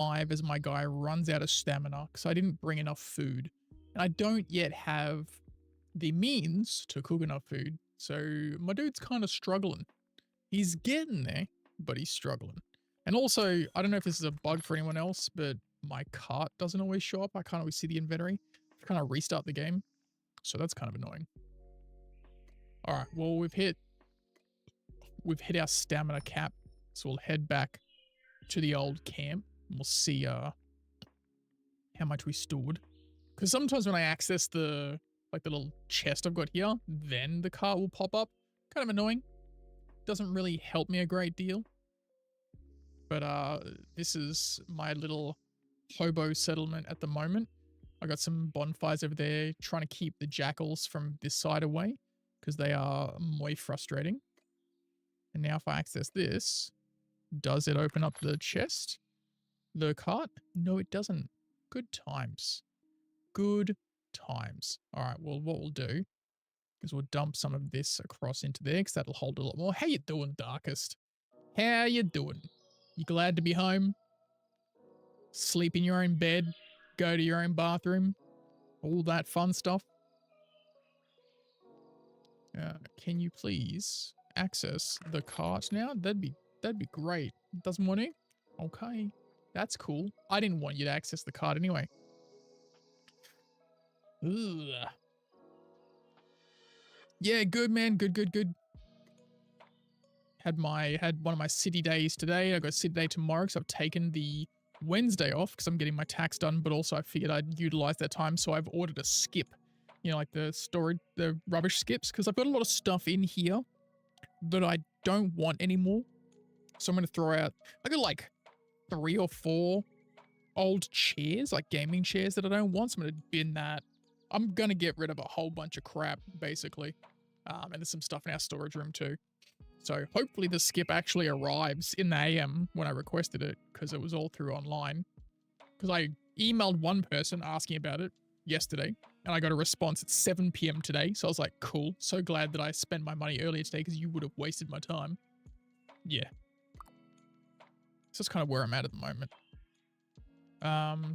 5 as my guy runs out of stamina because I didn't bring enough food. And I don't yet have the means to cook enough food. So my dude's kind of struggling. He's getting there, but he's struggling. And also, I don't know if this is a bug for anyone else, but my cart doesn't always show up. I can't always see the inventory. I kind of restart the game. So that's kind of annoying. All right, well, we've hit our stamina cap. So we'll head back to the old camp. And we'll see how much we stored. Because sometimes when I access the little chest I've got here, then the cart will pop up. Kind of annoying. Doesn't really help me a great deal. But this is my little hobo settlement at the moment. I got some bonfires over there trying to keep the jackals from this side away because they are muy frustrating. And now if I access this, does it open up the chest? The cart? No, it doesn't. Good times. Good times. All right, well, what we'll do is we'll dump some of this across into there because that'll hold a lot more. How you doing, Darkest? How you doing? You glad to be home? Sleep in your own bed? Go to your own bathroom? All that fun stuff? Can you please access the cart now? That'd be great. Doesn't want to? Okay. That's cool. I didn't want you to access the cart anyway. Ugh. Yeah, good, man. Good. Had one of my city days today. I got city day tomorrow because I've taken the Wednesday off because I'm getting my tax done, but also I figured I'd utilize that time, so I've ordered a skip. You know, like the rubbish skips, because I've got a lot of stuff in here that I don't want anymore. So I'm going to throw out, I got like 3 or 4 old chairs, like gaming chairs that I don't want. So I'm going to bin that. I'm going to get rid of a whole bunch of crap, basically. And there's some stuff in our storage room too. So hopefully the skip actually arrives in the AM when I requested it, because it was all through online. Because I emailed one person asking about it yesterday, and I got a response at 7 p.m. today. So I was like, cool. So glad that I spent my money earlier today because you would have wasted my time. Yeah. So that's kind of where I'm at the moment.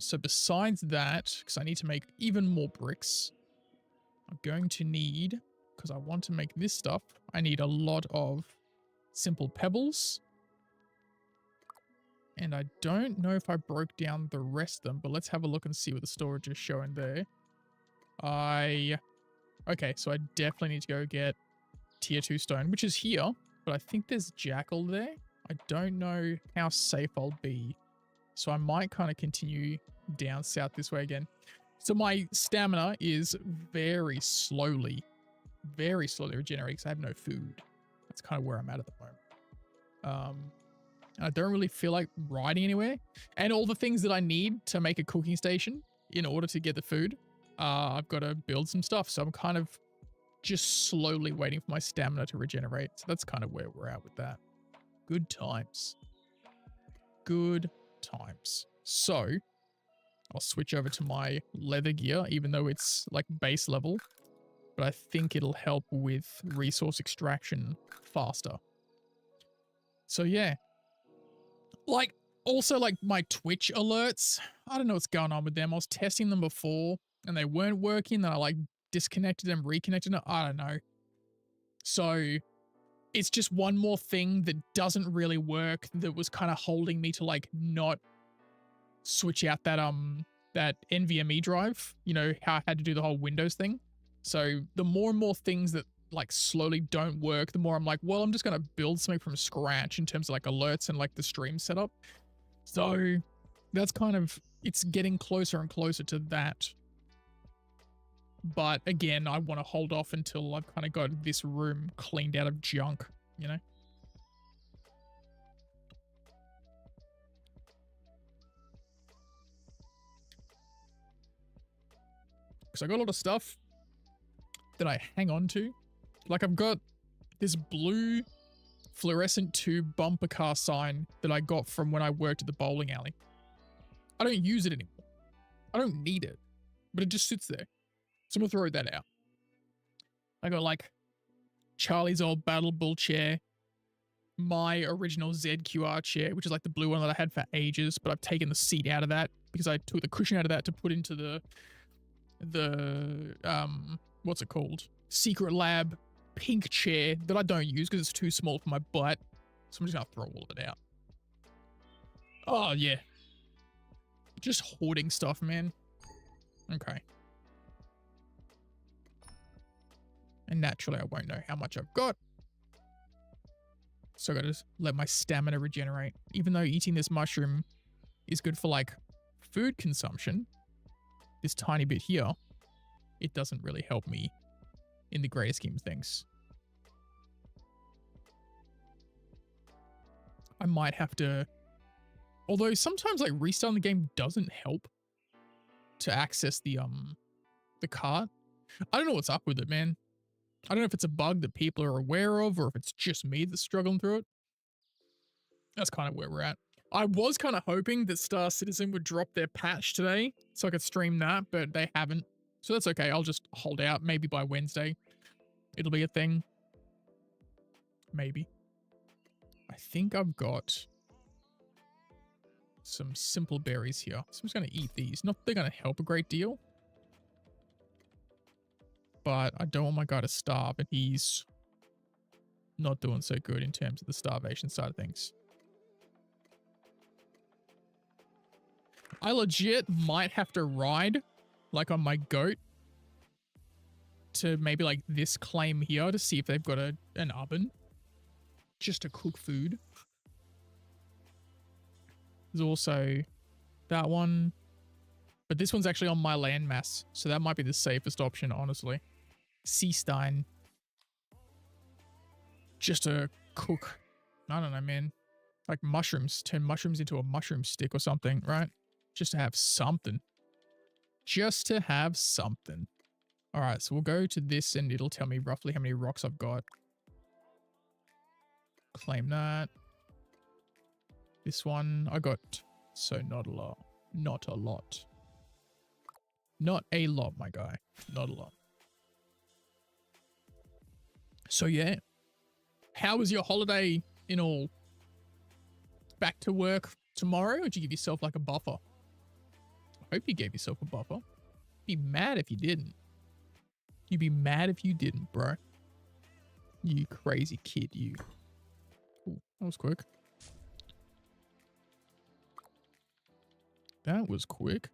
So besides that, because I need to make even more bricks, I'm going to need, because I want to make this stuff, I need a lot of simple pebbles. And I don't know if I broke down the rest of them, but let's have a look and see what the storage is showing there. Okay, so I definitely need to go get tier 2 stone, which is here, but I think there's jackal there. I don't know how safe I'll be. So I might kind of continue down south this way again. So my stamina is very slowly regenerating because I have no food. That's kind of where I'm at the moment. I don't really feel like riding anywhere. And all the things that I need to make a cooking station in order to get the food, I've got to build some stuff. So I'm kind of just slowly waiting for my stamina to regenerate. So that's kind of where we're at with that. Good times. Good times. So I'll switch over to my leather gear, even though it's like base level. But I think it'll help with resource extraction faster. So yeah. Like, also like my Twitch alerts, I don't know what's going on with them. I was testing them before and they weren't working. Then I like disconnected them, reconnected them. I don't know. So it's just one more thing that doesn't really work that was kind of holding me to like not switch out that NVMe drive, you know, how I had to do the whole Windows thing. So the more and more things that like slowly don't work, the more I'm like, well, I'm just going to build something from scratch in terms of like alerts and like the stream setup. So that's kind of, it's getting closer and closer to that. But again, I want to hold off until I've kind of got this room cleaned out of junk, you know? Because I got a lot of stuff that I hang on to. Like I've got this blue fluorescent tube bumper car sign that I got from when I worked at the bowling alley. I don't use it anymore. I don't need it, but it just sits there. So I'm gonna throw that out. I got like Charlie's old battle bull chair. my original ZQR chair, which is like the blue one that I had for ages, but I've taken the seat out of that because I took the cushion out of that to put into the what's it called? Secret Lab pink chair that I don't use because it's too small for my butt. So I'm just gonna throw all of it out. Oh yeah. Just hoarding stuff, man. Okay. And naturally I won't know how much I've got. So I gotta just let my stamina regenerate. Even though eating this mushroom is good for like food consumption, this tiny bit here, it doesn't really help me in the greater scheme of things. I might have to, although sometimes like restarting the game doesn't help to access the cart. I don't know what's up with it, man. I don't know if it's a bug that people are aware of or if it's just me that's struggling through it. That's kind of where we're at. I was kind of hoping that Star Citizen would drop their patch today so I could stream that, but they haven't. So that's okay. I'll just hold out. Maybe by Wednesday it'll be a thing. Maybe. I think I've got some simple berries here. So I'm just going to eat these. Not that they're going to help a great deal. But I don't want my guy to starve, and he's not doing so good in terms of the starvation side of things. I legit might have to ride, like on my goat, to maybe like this claim here to see if they've got an oven just to cook food. There's also that one, but this one's actually on my landmass, so that might be the safest option, honestly. Seastein. Just to cook, I don't know, man. Like mushrooms, turn mushrooms into a mushroom stick or something, right? Just to have something. Just to have something. All right, so we'll go to this and it'll tell me roughly how many rocks I've got. Claim that. This one I got, so not a lot. Not a lot. Not a lot, my guy. Not a lot. So yeah, how was your holiday in all? Back to work tomorrow, or did you give yourself like a buffer? I hope you gave yourself a buffer. Be mad if you didn't. You'd be mad if you didn't, bro. You crazy kid, you. Ooh, that was quick. That was quick.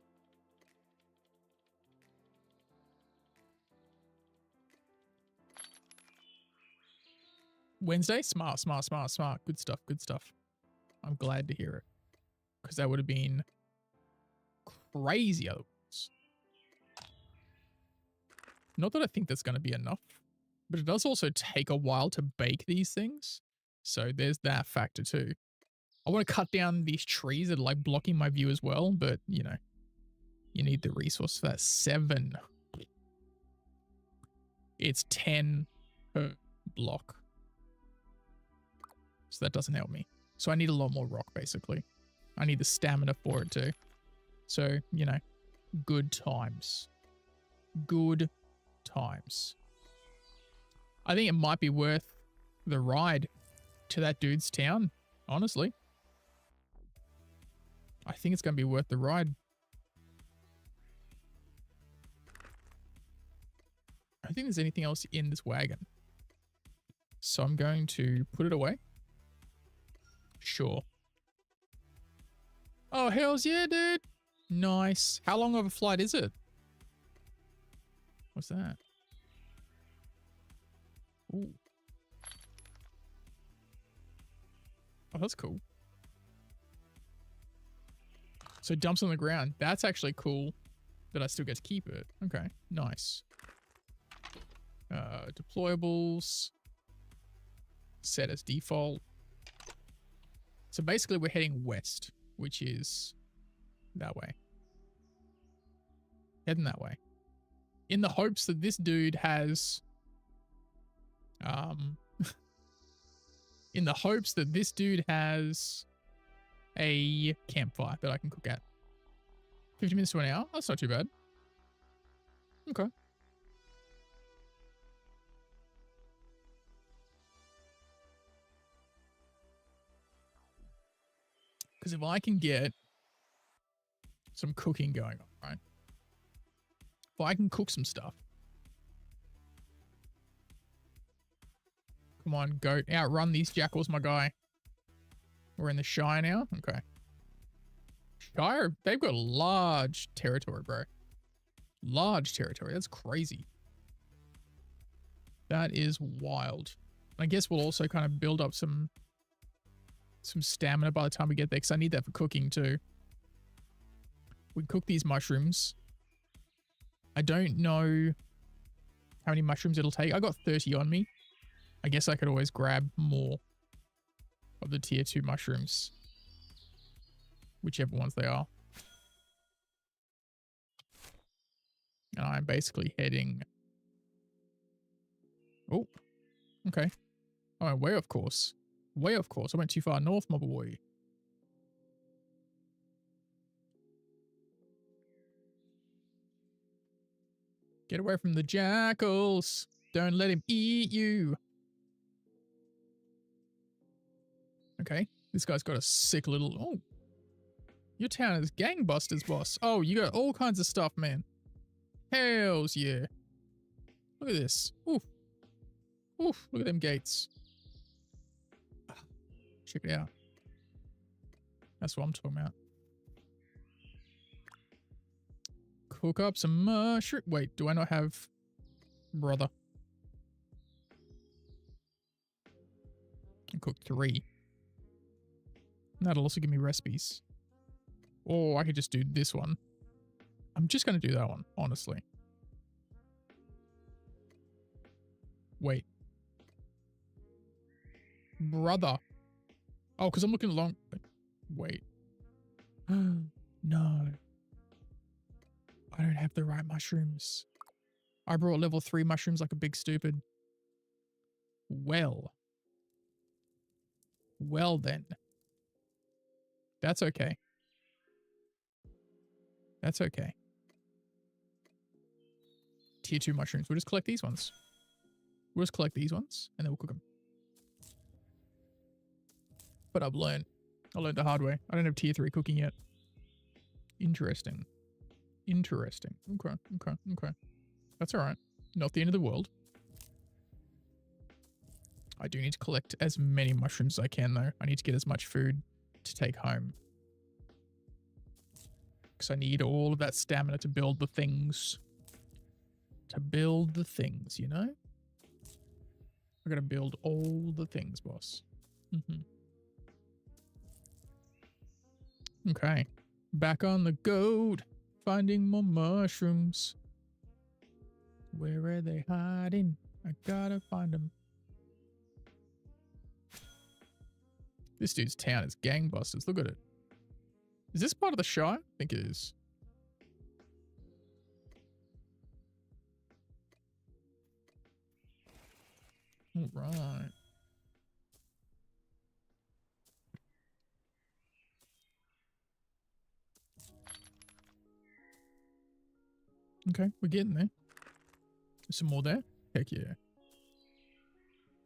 Wednesday? Smart, smart, smart, smart. Good stuff, good stuff. I'm glad to hear it. Because that would have been crazy otherwise. Not that I think that's going to be enough, but it does also take a while to bake these things. So there's that factor too. I want to cut down these trees that are like blocking my view as well, but you know, you need the resource for that. 7. It's 10 per block. So that doesn't help me. So I need a lot more rock, basically. I need the stamina for it too. So, you know, good times. Good times. I think it might be worth the ride to that dude's town, honestly. I think it's going to be worth the ride. I don't think there's anything else in this wagon. So I'm going to put it away. Sure. Oh, hells yeah, dude. Nice. How long of a flight is it? What's that? Ooh. Oh, that's cool. So it dumps on the ground. That's actually cool that I still get to keep it. Okay, nice. Deployables. Set as default. So basically we're heading west, which is that way. Heading that way. In the hopes that this dude has... in the hopes that this dude has a campfire that I can cook at. 50 minutes to an hour? That's not too bad. Okay. Because if I can get some cooking going on, right? If I can cook some stuff. Come on, goat. Outrun these jackals, my guy. We're in the Shire now? Okay. Shire, they've got large territory, bro. Large territory. That's crazy. That is wild. I guess we'll also kind of build up some stamina by the time we get there, because I need that for cooking too. We cook these mushrooms. I don't know how many mushrooms it'll take. I got 30 on me. I guess I could always grab more of the tier 2 mushrooms. Whichever ones they are. And I'm basically heading... Oh, okay. Oh, way off course. Way off course. I went too far north, my boy. Get away from the jackals. Don't let him eat you. Okay. This guy's got a sick little... Oh. Your town is gangbusters, boss. Oh, you got all kinds of stuff, man. Hells yeah. Look at this. Oof. Oof. Look at them gates. Check it out. That's what I'm talking about. Cook up some mushroom. Wait, do I not have... Brother. I can cook 3. That'll also give me recipes. Or I could just do this one. I'm just going to do that one, honestly. Wait. Brother. Oh, because I'm looking along... Wait. No. I don't have the right mushrooms. I brought level 3 mushrooms like a big stupid. Well. Well then. That's okay. That's okay. Tier 2 mushrooms. We'll just collect these ones. We'll just collect these ones and then we'll cook them. But I've learned. I learned the hard way. I don't have tier 3 cooking yet. Interesting. Interesting. Okay, okay, okay. That's all right. Not the end of the world. I do need to collect as many mushrooms as I can, though. I need to get as much food to take home. Because I need all of that stamina to build the things. To build the things, you know? I gotta build all the things, boss. Okay. Back on the goat. Finding more mushrooms. Where are they hiding? I gotta find them. This dude's town is gangbusters. Look at it. Is this part of the Shire? I think it is. All right. Okay, we're getting there. There's some more there. Heck yeah.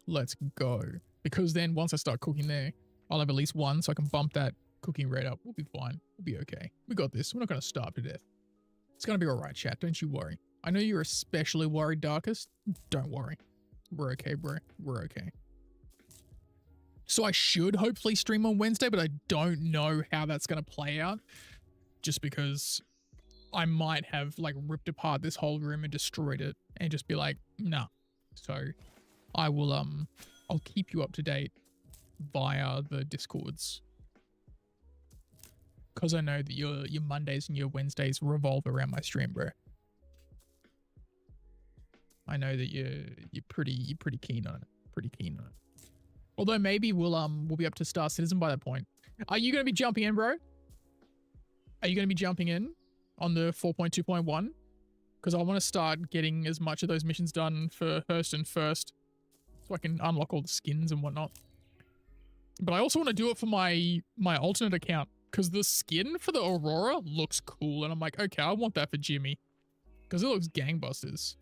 Let's go. Because then once I start cooking there, I'll have at least one so I can bump that cooking rate up. We'll be fine. We'll be okay. We got this. We're not going to starve to death. It's going to be all right, chat. Don't you worry. I know you're especially worried, Darkest. Don't worry. We're okay, bro. We're okay. So I should hopefully stream on Wednesday, but I don't know how that's going to play out. Just because I might have like ripped apart this whole room and destroyed it and just be like, nah. So I will, I'll keep you up to date via the Discords. Because I know that your Mondays and your Wednesdays revolve around my stream, bro. I know that you're pretty keen on it. Pretty keen on it. Although maybe we'll be up to Star Citizen by that point. Are you gonna be jumping in, bro? Are you gonna be jumping in on the 4.2.1? Because I want to start getting as much of those missions done for Hurston first, so I can unlock all the skins and whatnot. But I also want to do it for my alternate account, because the skin for the Aurora looks cool, and I'm like, okay, I want that for Jimmy, because it looks gangbusters.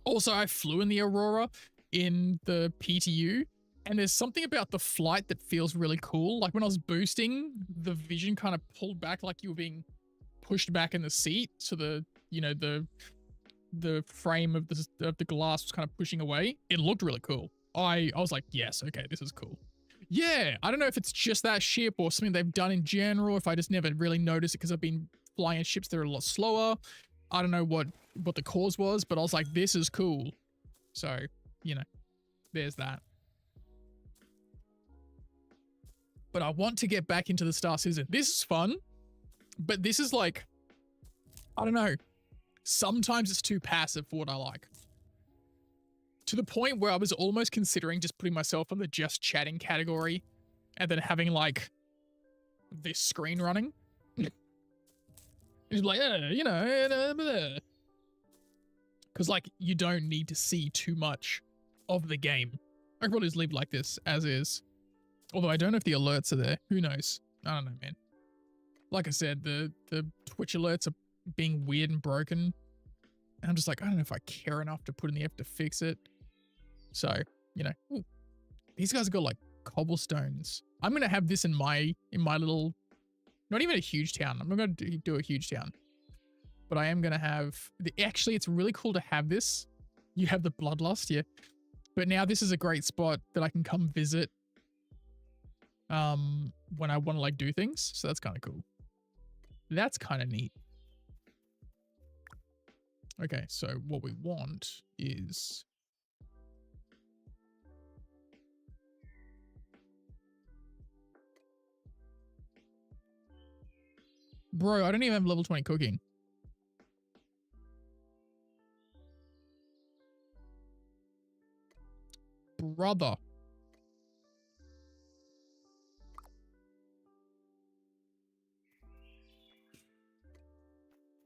Also, I flew in the Aurora in the PTU, And there's something about the flight that feels really cool. Like when I was boosting, the vision kind of pulled back like you were being pushed back in the seat. So the, you know, the frame of the glass was kind of pushing away. It looked really cool. I was like, yes, okay, this is cool. Yeah, I don't know if it's just that ship or something they've done in general, if I just never really noticed it because I've been flying in ships that are a lot slower. I don't know what the cause was, but I was like, this is cool. So, you know, there's that. But I want to get back into the Star Citizen. This is fun, but this is like, I don't know. Sometimes it's too passive for what I like. To the point where I was almost considering just putting myself on the just chatting category and then having like this screen running. It's like, you know, because like you don't need to see too much of the game. I could probably just leave like this as is. Although I don't know if the alerts are there. Who knows? I don't know, man. Like I said, the Twitch alerts are being weird and broken. And I'm just like, I don't know if I care enough to put in the effort to fix it. So, you know, ooh, these guys have got like cobblestones. I'm going to have this in my little, not even a huge town. I'm not going to do a huge town, but I am going to have actually, it's really cool to have this. You have the bloodlust, yeah. But now this is a great spot that I can come visit when I want to like do things. So that's kind of cool. That's kind of neat. Okay, so what we want is bro, I don't even have level 20 cooking. Brother.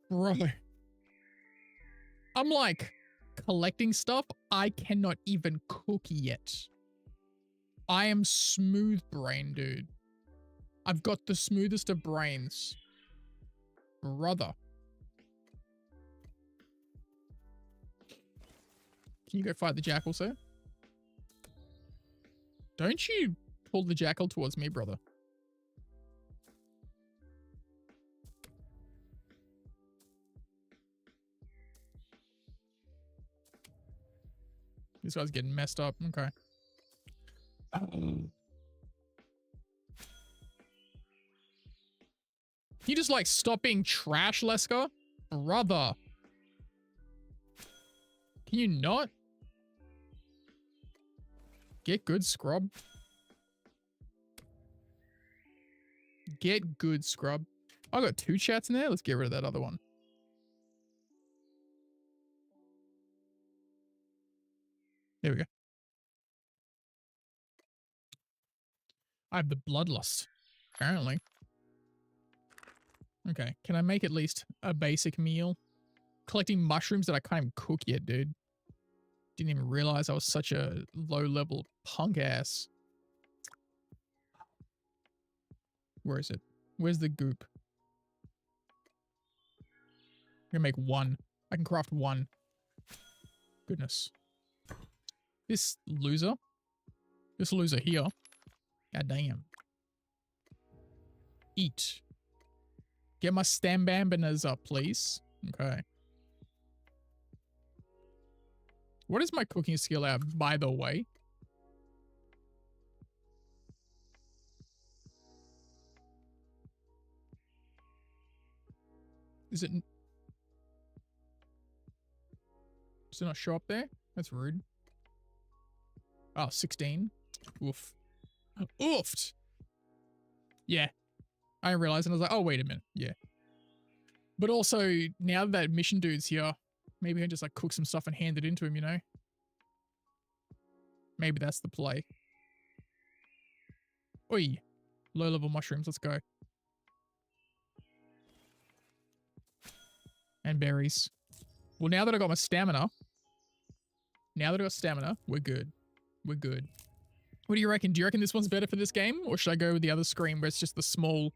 Bro. I'm like collecting stuff. I cannot even cook yet. I am smooth brain, dude. I've got the smoothest of brains. Brother. Can you go fight the jackal, sir? Don't you pull the jackal towards me, brother. This guy's getting messed up. Okay. Can you just like stop being trash, Lesker? Brother. Can you not? Get good, scrub. Get good, scrub. I got 2 chats in there. Let's get rid of that other one. There we go. I have the bloodlust, apparently. Okay, can I make at least a basic meal? Collecting mushrooms that I can't even cook yet, dude. Didn't even realize I was such a low-level punk ass. Where is it? Where's the goop? I'm gonna make 1. I can craft 1. Goodness. This loser here. God damn. Eat. Get my stambambinas up, please. Okay. What is my cooking skill at, by the way? Does it not show up there? That's rude. Oh, 16. Oof. Oofed. Yeah. I didn't realize, and I was like, oh, wait a minute. Yeah. But also, now that mission dude's here, maybe I can just like cook some stuff and hand it into him, you know? Maybe that's the play. Oi. Low-level mushrooms. Let's go. And berries. Well, now that I got my stamina, we're good. We're good. What do you reckon? Do you reckon this one's better for this game? Or should I go with the other screen where it's just the small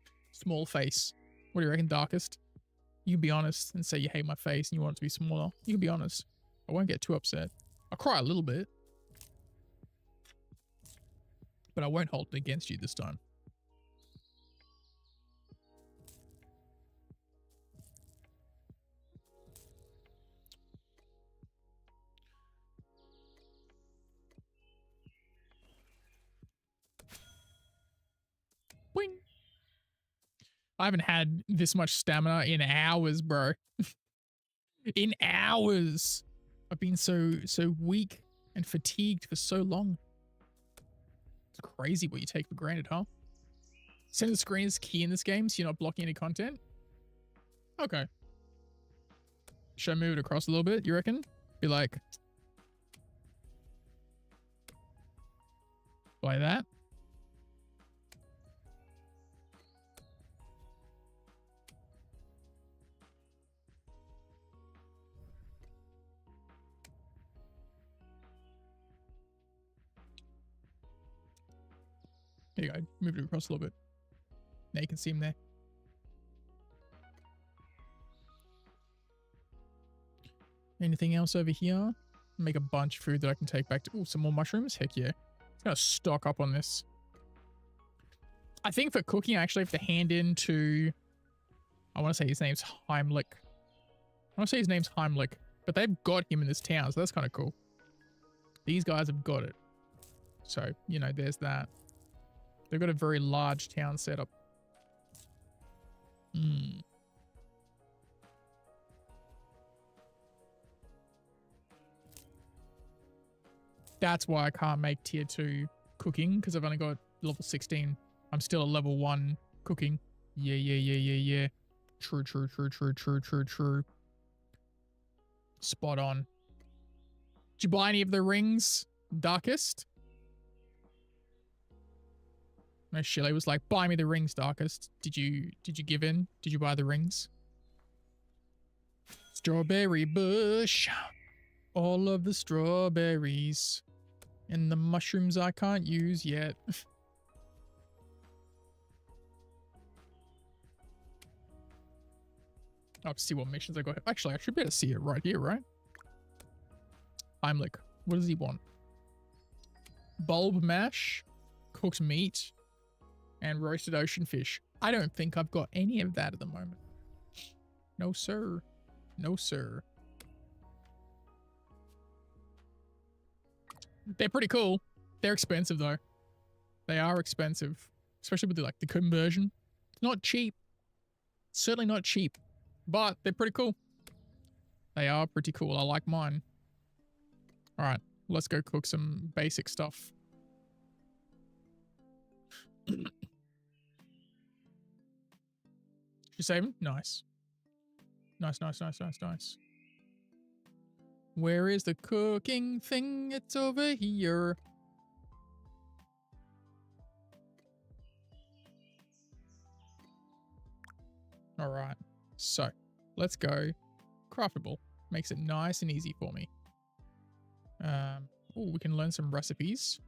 face? What do you reckon, Darkest? You can be honest and say you hate my face and you want it to be smaller. You can be honest. I won't get too upset. I'll cry a little bit. But I won't hold it against you this time. Boing. I haven't had this much stamina in hours, bro. In hours. I've been so weak and fatigued for so long. It's crazy what you take for granted, huh? Center screen is key in this game, so you're not blocking any content. Okay. Should I move it across a little bit, you reckon? Be like that. There you go. Move it across a little bit. Now you can see him there. Anything else over here? Make a bunch of food that I can take back to... Oh, some more mushrooms? Heck yeah. It's going to stock up on this. I think for cooking, I actually have to hand in to... I want to say his name's Heimlich. But they've got him in this town, so that's kind of cool. These guys have got it. So, you know, there's that. They've got a very large town setup. That's why I can't make tier 2 cooking, because I've only got level 16. I'm still at level 1 cooking. Yeah. True. Spot on. Did you buy any of the rings, Darkest? No, Shelley was like, buy me the rings, Darkest. Did you give in? Did you buy the rings? Strawberry bush. All of the strawberries. And the mushrooms I can't use yet. I'll have to see what missions I got. Actually, I should be able to see it right here, right? Heimlich. What does he want? Bulb mash, cooked meat, and roasted ocean fish. I don't think I've got any of that at the moment. No, sir. No, sir. They're pretty cool. They're expensive, though. They are expensive. Especially with the conversion. It's not cheap. Certainly not cheap. But they're pretty cool. They are pretty cool. I like mine. All right. Let's go cook some basic stuff. You saving? Nice. Nice. Where is the cooking thing? It's over here. All right. So let's go. Craftable. Makes it nice and easy for me. Oh, we can learn some recipes.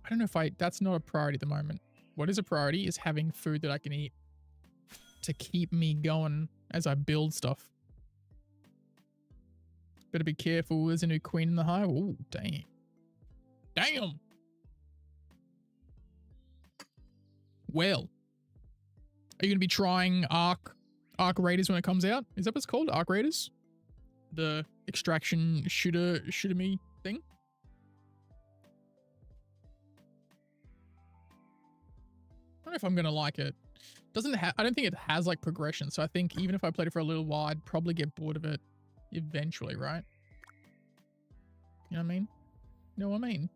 I don't know if that's not a priority at the moment. What is a priority is having food that I can eat to keep me going as I build stuff. Better be careful. There's a new queen in the hive. Oh, damn. Well, are you going to be trying Arc Raiders when it comes out? Is that what it's called? Arc Raiders? The extraction shooter me thing? I don't know if I'm going to like it. I don't think it has progression. So I think even if I played it for a little while, I'd probably get bored of it eventually, right? You know what I mean?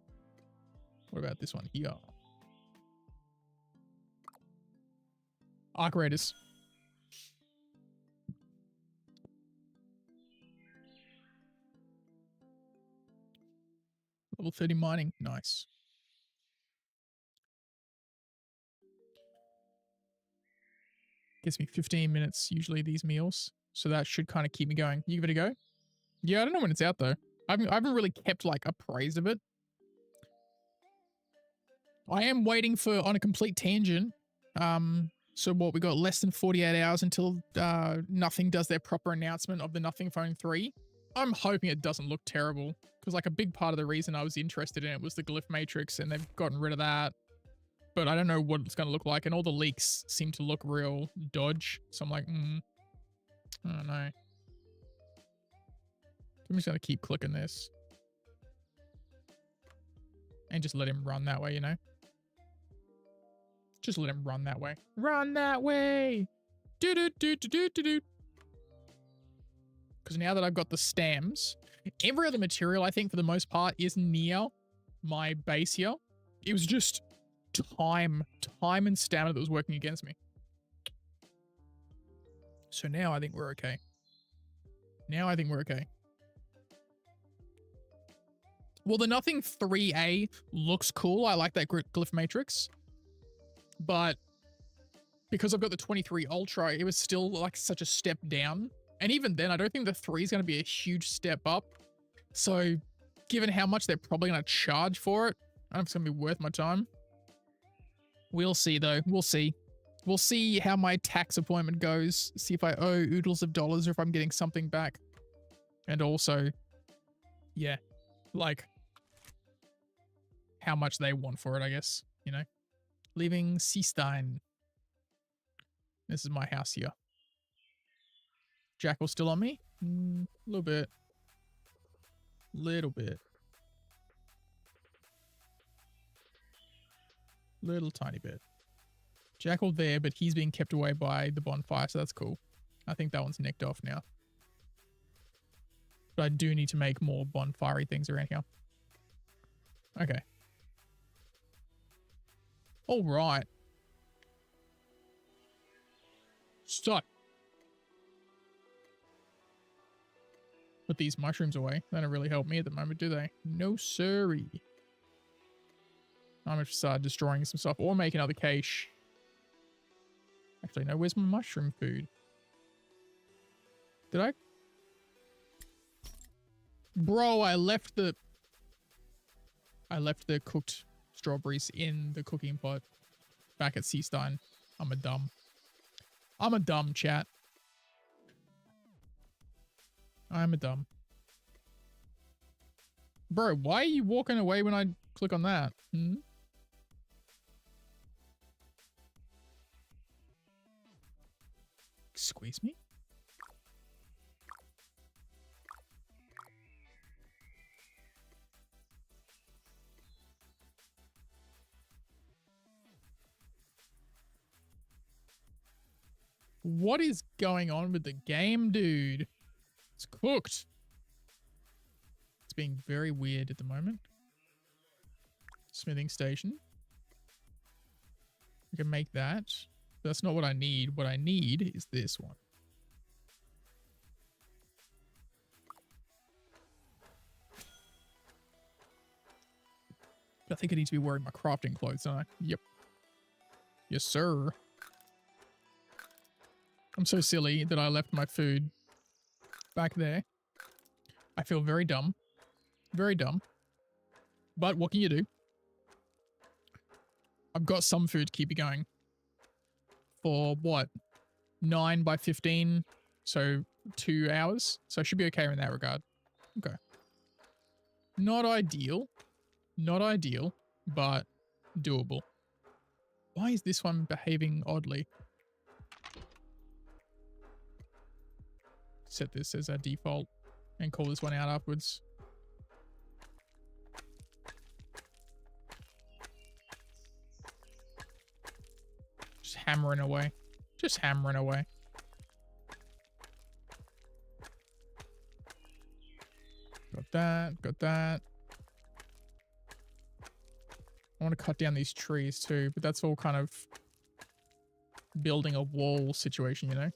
What about this one here? Arc Raiders. Level 30 mining. Nice. Gives me 15 minutes usually these meals. So that should kind of keep me going. You give it a go? Yeah, I don't know when it's out though. I haven't really kept appraised of it. I am waiting on a complete tangent. So what, we got less than 48 hours until Nothing does their proper announcement of the Nothing Phone 3. I'm hoping it doesn't look terrible, because like a big part of the reason I was interested in it was the glyph matrix, and they've gotten rid of that. But I don't know what it's going to look like, and all the leaks seem to look real dodge. So I'm like, I don't know. I'm just going to keep clicking this. And just let him run that way, you know? Just let him run that way. Run that way! Do-do-do-do-do-do-do. Because now that I've got the stems, every other material, I think, for the most part, is near my base here. It was just time and stamina that was working against me. So now I think we're okay. Now I think we're okay. Well, the Nothing 3A looks cool. I like that glyph matrix. But because I've got the 23 Ultra, it was still like such a step down. And even then, I don't think the 3 is going to be a huge step up. So given how much they're probably going to charge for it, I don't know if it's going to be worth my time. We'll see, though. We'll see. We'll see how my tax appointment goes. See if I owe oodles of dollars or if I'm getting something back. And also, yeah, like how much they want for it, I guess, you know. Leaving Seastein. This is my house here. Jackal still on me? A little bit. Little bit. Little tiny bit. Jackal there, but he's being kept away by the bonfire, so that's cool. I think that one's nicked off now. But I do need to make more bonfire-y things around here. Okay. All right. So. Put these mushrooms away. They don't really help me at the moment, do they? No siree. I'm going to start destroying some stuff or make another cache. Actually, no, where's my mushroom food? Did I? Bro, I left the cooked strawberries in the cooking pot back at Seastein. I'm a dumb chat. I'm a dumb. Bro, why are you walking away when I click on that? Squeeze me? What is going on with the game, dude? It's cooked. It's being very weird at the moment. Smithing station. I can make that. That's not what I need. What I need is this one. I think I need to be wearing my crafting clothes, don't I? Yep. Yes, sir. I'm so silly that I left my food back there. I feel very dumb. Very dumb. But what can you do? I've got some food to keep you going. For what? 9 by 15, so 2 hours. So I should be okay in that regard. Okay. Not ideal. Not ideal, but doable. Why is this one behaving oddly? Set this as our default and call this one out upwards. Just hammering away. Just hammering away. Got that, got that. I want to cut down these trees too, but that's all kind of building a wall situation, you know?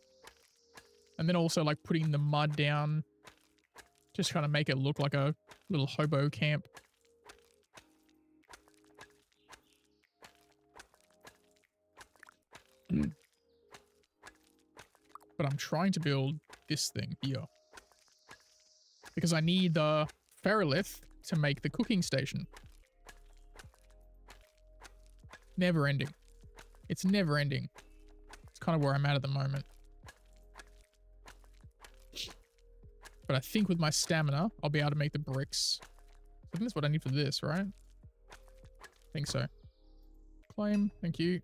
And then also like putting the mud down, just kind of make it look like a little hobo camp. But I'm trying to build this thing here. Because I need the ferrolith to make the cooking station. Never ending. It's never ending. It's kind of where I'm at the moment. But I think with my stamina, I'll be able to make the bricks. I think that's what I need for this, right? I think so. Claim. Thank you.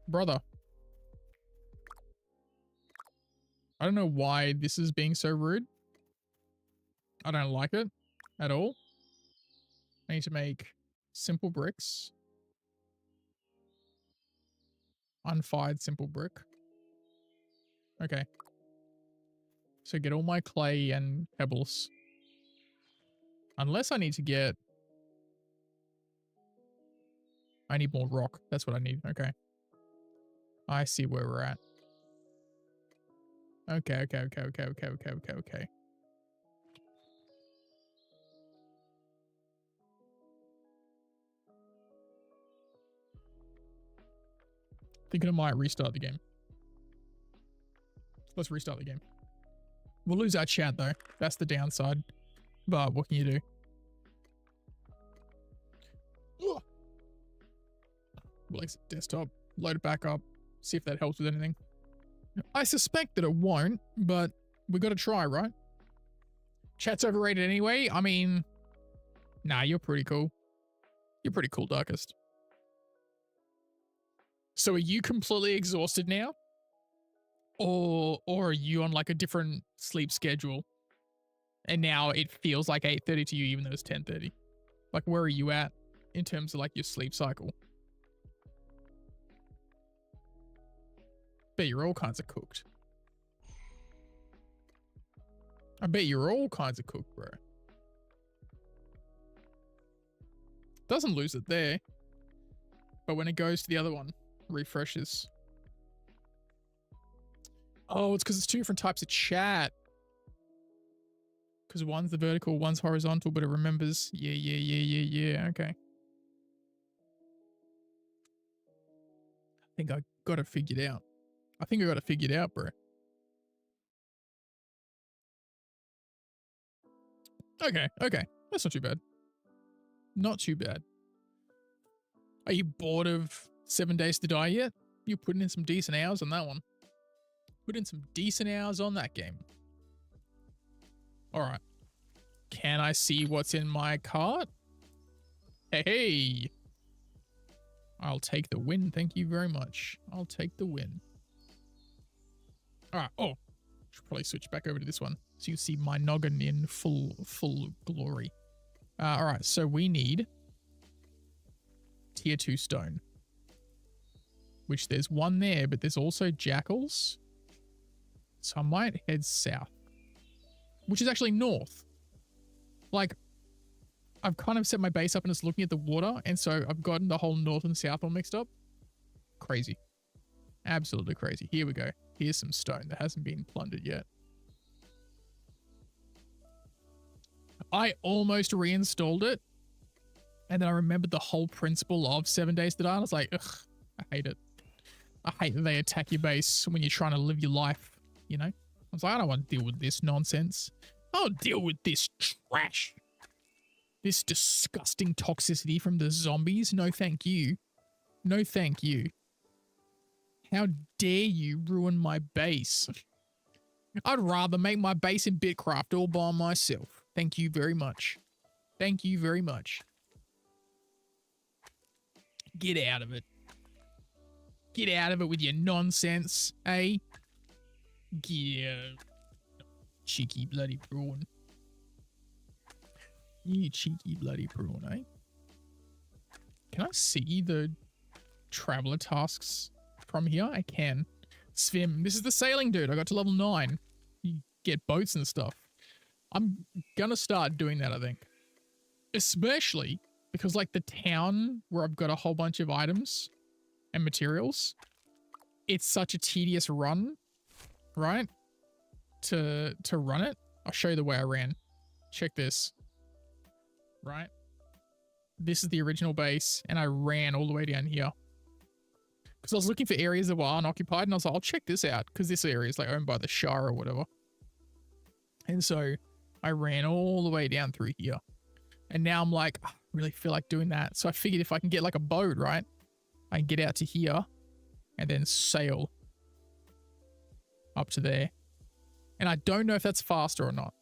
Brother. I don't know why this is being so rude. I don't like it at all. I need to make simple bricks. Unfired simple brick. Okay. So get all my clay and pebbles. Unless I need to get... I need more rock. That's what I need. Okay. I see where we're at. Okay. Thinking I might restart the game. Let's restart the game. We'll lose our chat though. That's the downside. But what can you do? Ugh. We'll exit desktop, load it back up, see if that helps with anything. I suspect that it won't, but we got to try, right? Chat's overrated anyway. I mean, nah, you're pretty cool. You're pretty cool, Darkest. So are you completely exhausted now? Or are you on like a different sleep schedule? And now it feels like 8:30 to you even though it's 10:30. Like where are you at in terms of like your sleep cycle? Bet you're all kinds of cooked. I bet you're all kinds of cooked, bro. Doesn't lose it there. But when it goes to the other one, refreshes. Oh, it's because it's two different types of chat. Because one's the vertical, one's horizontal, but it remembers. Yeah. Okay. I think I got it figured out. Bro. Okay. That's not too bad. Not too bad. Are you bored of 7 Days to Die yet? You're putting in some decent hours on that one. Put in some decent hours on that game. All right. Can I see what's in my cart? Hey. I'll take the win. Thank you very much. I'll take the win. All right. Oh, should probably switch back over to this one so you see my noggin in full glory. All right. So we need tier 2 stone, which there's one there, but there's also jackals. So I might head south, which is actually north. Like, I've kind of set my base up and it's looking at the water, and so I've gotten the whole north and south all mixed up. Crazy. Absolutely crazy. Here we go. Here's some stone that hasn't been plundered yet. I almost reinstalled it, and then I remembered the whole principle of 7 Days to Die, and I was like, ugh, I hate it. I hate that they attack your base when you're trying to live your life, you know? I was like, I don't want to deal with this nonsense. I'll deal with this trash. This disgusting toxicity from the zombies. No, thank you. No, thank you. How dare you ruin my base? I'd rather make my base in BitCraft all by myself. Thank you very much. Thank you very much. Get out of it. Get out of it with your nonsense, eh? Yeah. Cheeky bloody prawn. You cheeky bloody prawn, eh? Can I see the traveler tasks from here? I can. Swim. This is the sailing dude. I got to level 9. You get boats and stuff. I'm gonna start doing that, I think. Especially because like the town where I've got a whole bunch of items and materials, it's such a tedious run, right? To run it. I'll show you the way I ran. Check this. Right? This is the original base, and I ran all the way down here. Because I was looking for areas that were unoccupied, and I was like, I'll check this out, because this area is like owned by the Shah or whatever. And so I ran all the way down through here. And now I'm like, I really feel like doing that. So I figured if I can get like a boat, right? I can get out to here and then sail up to there. And I don't know if that's faster or not.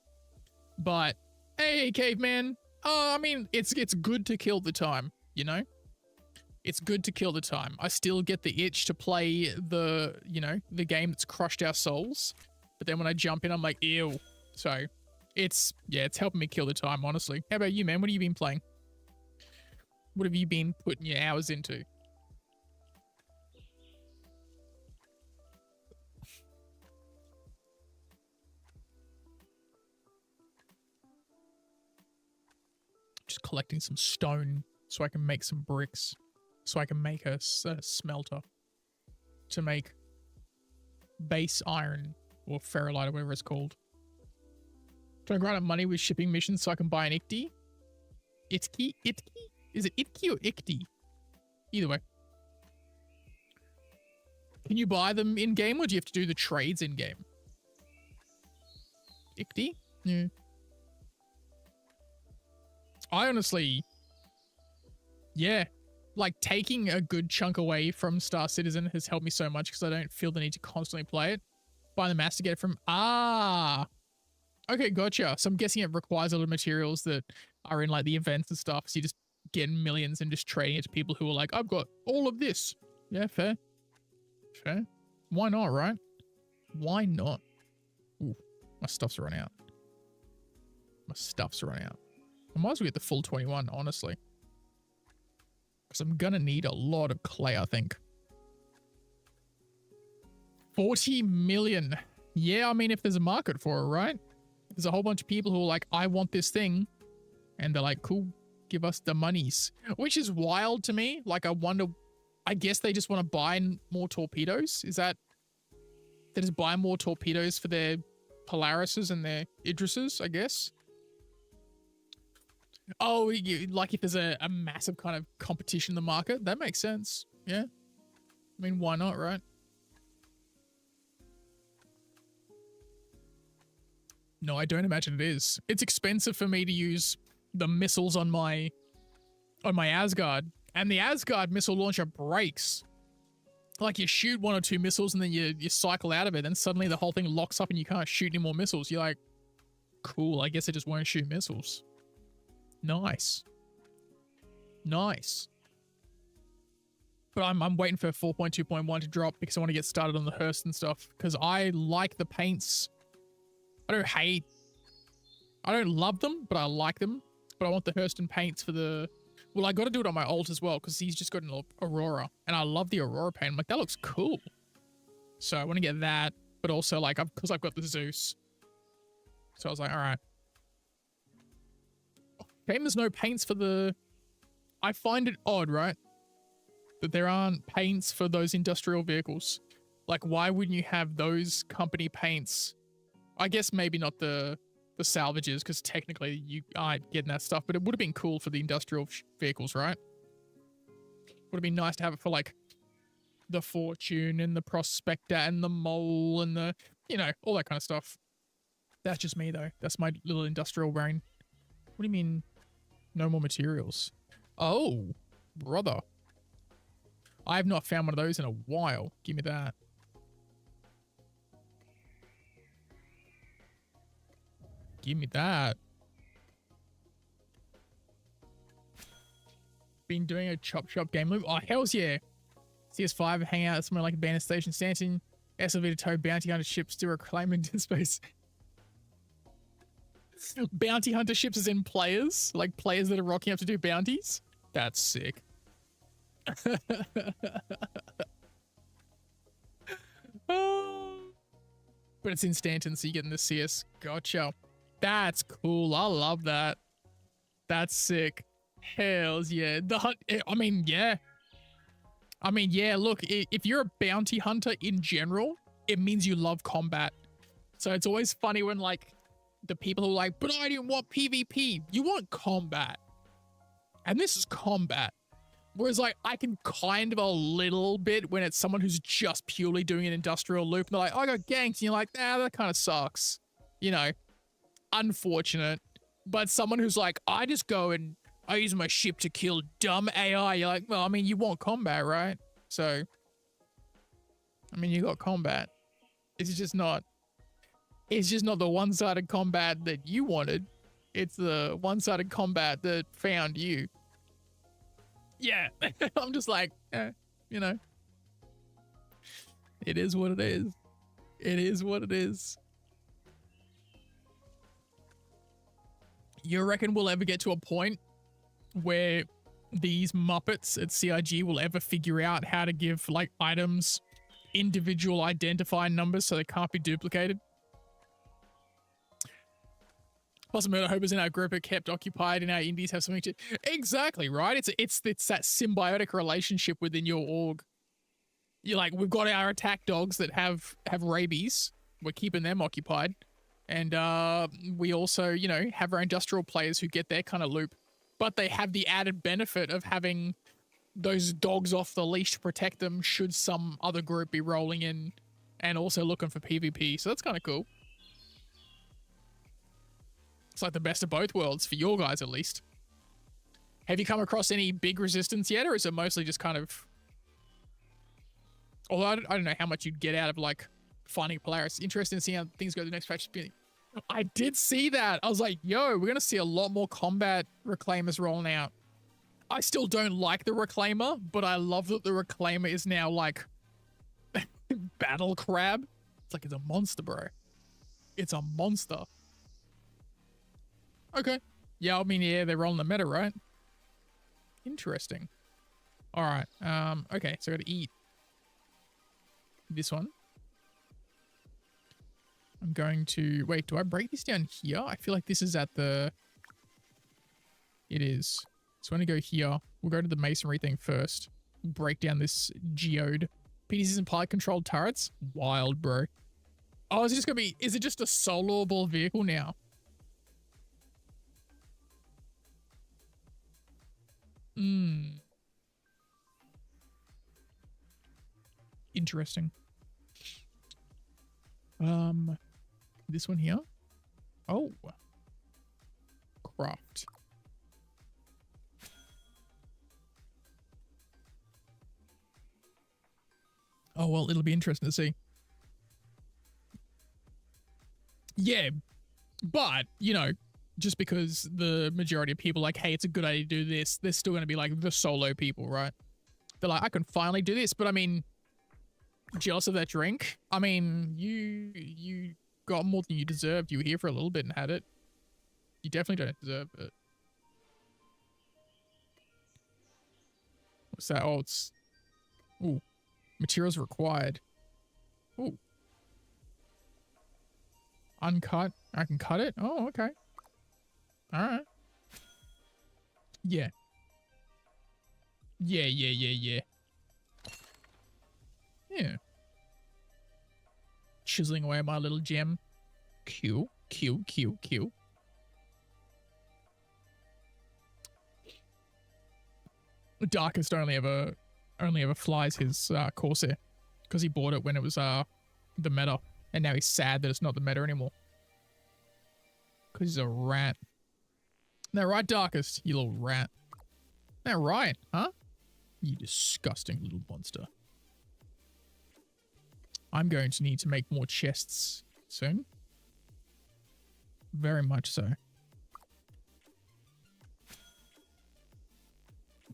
But hey, caveman. I mean, it's good to kill the time, you know? It's good to kill the time. I still get the itch to play the, you know, the game that's crushed our souls. But then when I jump in, I'm like, ew. So it's helping me kill the time, honestly. How about you, man? What have you been playing? What have you been putting your hours into? Just collecting some stone so I can make some bricks. So I can make a smelter to make base iron or ferrolite or whatever it's called. Trying to grind up money with shipping missions so I can buy an Ikti. Itki? Is it Itki or Ikti? Either way. Can you buy them in-game or do you have to do the trades in-game? Ikti? Yeah. I honestly... Yeah. Like, taking a good chunk away from Star Citizen has helped me so much because I don't feel the need to constantly play it. Buy the master, get it from... Ah! Okay, gotcha. So I'm guessing it requires a lot of materials that are in, like, the events and stuff. So you just get millions and just trading it to people who are like, I've got all of this. Yeah, fair. Fair. Why not, right? Why not? Ooh, my stuff's run out. My stuff's run out. I might as well get the full 21, honestly. Because I'm gonna need a lot of clay, I think. 40 million. Yeah, I mean, if there's a market for it, right? There's a whole bunch of people who are like, I want this thing. And they're like, cool, give us the monies. Which is wild to me. Like, I wonder, I guess they just want to buy more torpedoes. Is that, they just buy more torpedoes for their Polarises and their Idrises, I guess? Oh, like if there's a massive kind of competition in the market, that makes sense. Yeah. I mean, why not, right? No, I don't imagine it is. It's expensive for me to use the missiles on my Asgard, and the Asgard missile launcher breaks. Like, you shoot one or two missiles and then you cycle out of it, and suddenly the whole thing locks up and you can't shoot any more missiles. You're like, cool, I guess I just won't shoot missiles. Nice. Nice. But I'm waiting for 4.2.1 to drop because I want to get started on the Hearst and stuff, because I like the paints. I don't love them, but I like them. But I want the Hurston paints for the... Well, I got to do it on my alt as well, because he's just got an Aurora. And I love the Aurora paint. I'm like, that looks cool. So I want to get that, but also, like, because I've got the Zeus. So I was like, all right. Okay, there's no paints for the... I find it odd, right? That there aren't paints for those industrial vehicles. Like, why wouldn't you have those company paints? I guess maybe not the salvages, because technically you aren't getting that stuff, but it would have been cool for the industrial vehicles, right? Would have been nice to have it for, like, the Fortune and the Prospector and the Mole and the, you know, all that kind of stuff. That's just me, though. That's my little industrial brain. What do you mean, no more materials? Oh, brother. I have not found one of those in a while. Give me that. Give me that. Been doing a chop shop game loop. Oh, hells yeah. CS5, hang out somewhere like Abandoned Station, Stanton, SLV to tow bounty hunter ships, still reclaiming space. Bounty hunter ships as in players? Like players that are rocking up to do bounties? That's sick. Oh. But it's in Stanton, so you get in the CS. Gotcha. That's cool. I love that. That's sick. Hells yeah. The hunt. I mean, yeah. I mean, yeah. Look, if you're a bounty hunter in general, it means you love combat. So it's always funny when, like, the people who are like, but I didn't want PvP. You want combat. And this is combat. Whereas, like, I can kind of a little bit when it's someone who's just purely doing an industrial loop. And they're like, oh, I got ganked. And you're like, nah, that kind of sucks. You know, unfortunate. But someone who's like, I just go and I use my ship to kill dumb AI. You're like, well, I mean, you want combat, right? So, I mean, you got combat. It's just not. It's just not the one-sided combat that you wanted. It's the one-sided combat that found you. Yeah. I'm just like, you know. It is what it is. It is what it is. You reckon we'll ever get to a point where these Muppets at CIG will ever figure out how to give, like, items individual identifying numbers so they can't be duplicated? Plus, murder hobos in our group are kept occupied and our indies have something to... Exactly, right? It's that symbiotic relationship within your org. You're like, we've got our attack dogs that have rabies. We're keeping them occupied. And we also, you know, have our industrial players who get their kind of loop. But they have the added benefit of having those dogs off the leash to protect them should some other group be rolling in and also looking for PvP. So that's kind of cool. It's like the best of both worlds for your guys, at least. Have you come across any big resistance yet, or is it mostly just kind of... Although I don't know how much you'd get out of, like, finding a player. It's interesting to see how things go the next patch. I did see that. I was like, yo, we're going to see a lot more combat reclaimers rolling out. I still don't like the reclaimer, but I love that the reclaimer is now, like, battle crab. It's like, it's a monster, bro. It's a monster. Okay. Yeah, I mean, yeah, they're rolling the meta, right? Interesting. All right. Okay, so I got to eat this one. I'm going to... Wait, do I break this down here? I feel like this is at the... It is. So I'm going to go here. We'll go to the masonry thing first. Break down this geode. PDCs and pilot-controlled turrets? Wild, bro. Oh, is it just going to be... Is it just a soloable vehicle now? Interesting. This one here. Oh. Craft. Oh, well, it'll be interesting to see. Yeah, but, you know, just because the majority of people are like, hey, it's a good idea to do this, they're still going to be like the solo people, right? They're like, I can finally do this, but I mean, jealous of that drink? I mean, you got more than you deserved. You were here for a little bit and had it. You definitely don't deserve it. What's that? Oh, it's... Ooh. Materials required. Ooh. Uncut. I can cut it? Oh, okay. Alright. Yeah. Yeah. Yeah. Chiseling away my little gem. Q. The Darkest only ever flies his Corsair because he bought it when it was the meta, and now he's sad that it's not the meta anymore because he's a rat. Isn't that right, Darkest? You little rat. Isn't that right, huh? You disgusting little monster. I'm going to need to make more chests soon. Very much so.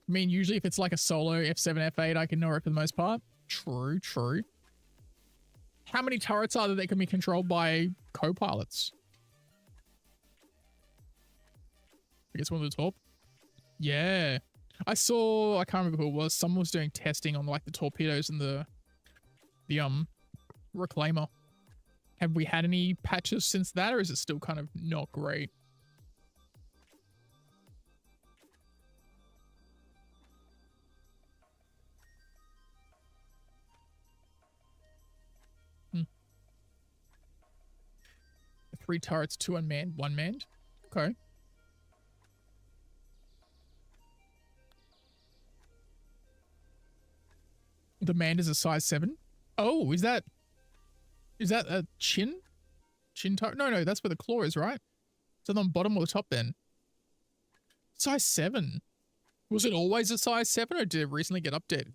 I mean, usually if it's like a solo F7, F8, I can ignore it for the most part. True. How many turrets are there that can be controlled by co-pilots? I guess one at the top. Yeah. I can't remember who it was. Someone was doing testing on like the torpedoes and the reclaimer. Have we had any patches since that, or is it still kind of not great? Three turrets, 2 unmanned, 1 manned. Okay. The manned is a size 7. Oh, is that a chin turret? No, that's where the claw is, right? So on the bottom or the top then? Size 7. Was it always a size 7 or did it recently get updated?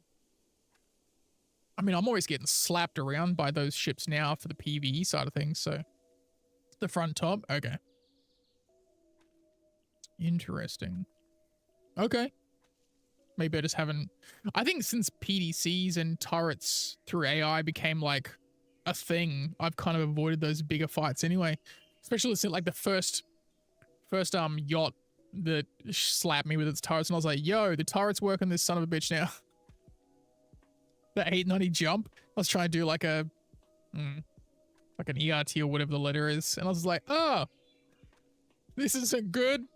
I mean, I'm always getting slapped around by those ships now for the PvE side of things, so The front top? Okay. Interesting. Okay. Maybe I just haven't... I think since PDCs and turrets through AI became like a thing, I've kind of avoided those bigger fights anyway. Especially since like the first yacht that slapped me with its turrets, and I was like, yo, the turrets work on this son of a bitch now. The 890 jump. I was trying to do like a... like an ERT or whatever the letter is. And I was like, oh, this isn't good.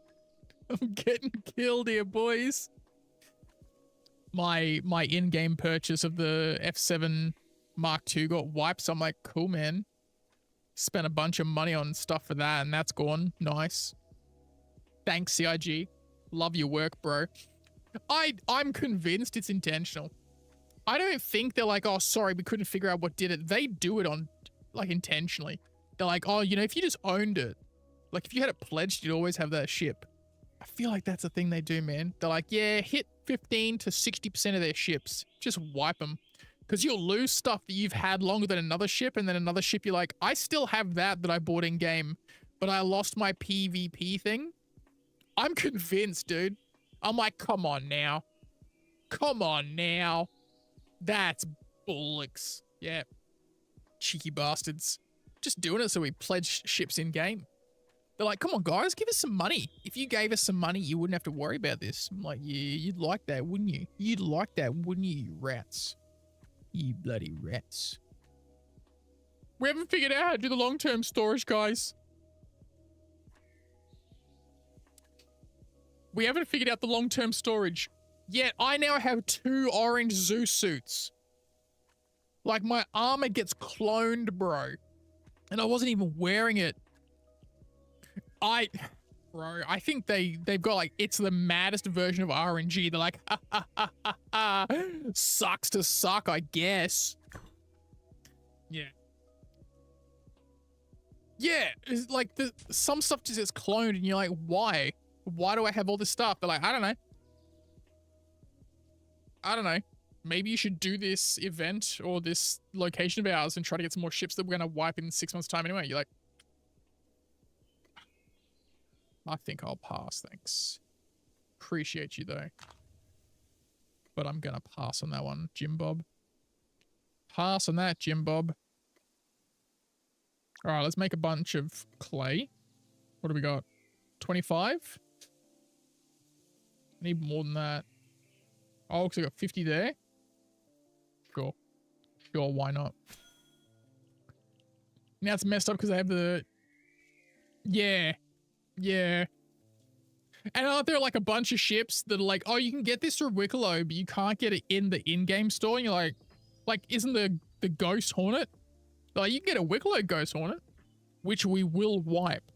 I'm getting killed here, boys. My in-game purchase of the F7 Mark II got wiped, so I'm like, cool, man. Spent a bunch of money on stuff for that, and that's gone. Nice. Thanks, CIG. Love your work, bro. I'm convinced it's intentional. I don't think they're like, oh, sorry, we couldn't figure out what did it. They do it on, like, intentionally. They're like, oh, you know, if you just owned it, like, if you had it pledged, you'd always have that ship. I feel like that's a thing they do, man. They're like, yeah, hit 15 to 60% of their ships. Just wipe them. Because you'll lose stuff that you've had longer than another ship, and then another ship you're like, I still have that I bought in game, but I lost my PvP thing. I'm convinced, dude. I'm like, come on now. Come on now. That's bullocks. Yeah. Cheeky bastards. Just doing it so we pledge ships in game. They're like, come on, guys, give us some money. If you gave us some money, you wouldn't have to worry about this. I'm like, yeah, you'd like that, wouldn't you? You'd like that, wouldn't you, you rats? You bloody rats. We haven't figured out how to do the long-term storage, guys. We haven't figured out the long-term storage. Yet I now have 2 orange Zeus suits. Like, my armor gets cloned, bro. And I wasn't even wearing it. Bro, I think they've got, like, it's the maddest version of RNG. They're like, ha, ha, ha, ha, ha. Sucks to suck, I guess. Yeah. Yeah, it's like, some stuff just gets cloned, and you're like, why? Why do I have all this stuff? They're like, I don't know. I don't know. Maybe you should do this event or this location of ours and try to get some more ships that we're going to wipe in 6 months' time anyway. You're like, I think I'll pass, thanks. Appreciate you, though. But I'm going to pass on that one, Jim Bob. Pass on that, Jim Bob. All right, let's make a bunch of clay. What do we got? 25? I need more than that. Oh, because I got 50 there. Sure. Sure, why not? Now it's messed up because I have the... Yeah. Yeah. And aren't there like a bunch of ships that are like, oh, you can get this through Wicklow, but you can't get it in the in-game store? And you're like, isn't the Ghost Hornet? Like, you can get a Wicklow Ghost Hornet, which we will wipe.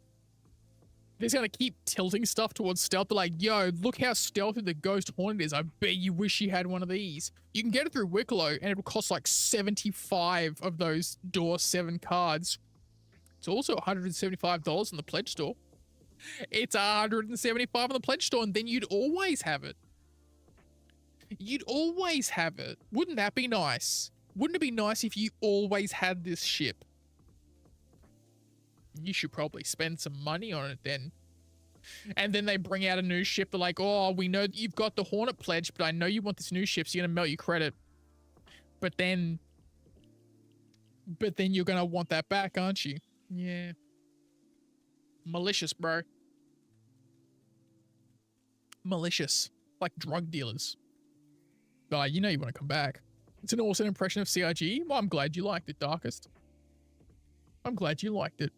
They're going to keep tilting stuff towards stealth. They're like, yo, look how stealthy the Ghost Hornet is. I bet you wish you had one of these. You can get it through Wicklow, and it will cost like 75 of those Door 7 cards. It's also $175 in the pledge store. It's $175 on the pledge store, and then you'd always have it. You'd always have it. Wouldn't that be nice? Wouldn't it be nice if you always had this ship? You should probably spend some money on it then. And then they bring out a new ship. They're like, oh, we know that you've got the Hornet pledge, but I know you want this new ship, so you're going to melt your credit. But then you're going to want that back, aren't you? Yeah. Malicious, bro. Malicious. Like drug dealers. But you know you want to come back. It's an awesome impression of CIG. Well, I'm glad you liked it, Darkest. I'm glad you liked it.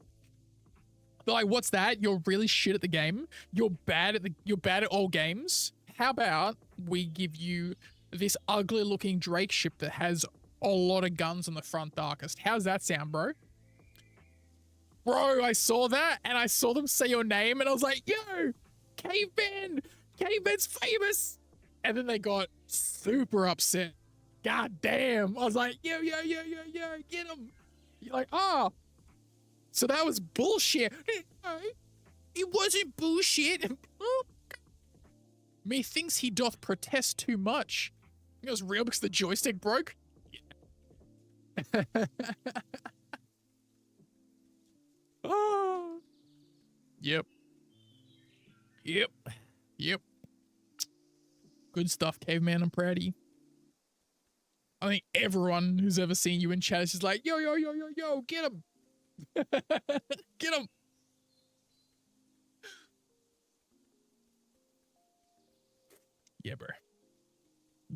They're like, what's that? You're really shit at the game. You're bad at all games. How about we give you this ugly looking Drake ship that has a lot of guns on the front, Darkest? How's that sound, bro? Bro, I saw that and I saw them say your name and I was like, yo, Caveman! Caveman's famous! And then they got super upset. God damn. I was like, yo, get him. You're like, oh. So that was bullshit. No, it wasn't bullshit. Methinks he doth protest too much. It was real because the joystick broke. Yeah. Oh. Good stuff, caveman. I'm proud of you. I think everyone who's ever seen you in chat is just like, yo, yo, yo, yo, yo, get him. Get him. Yeah, bro.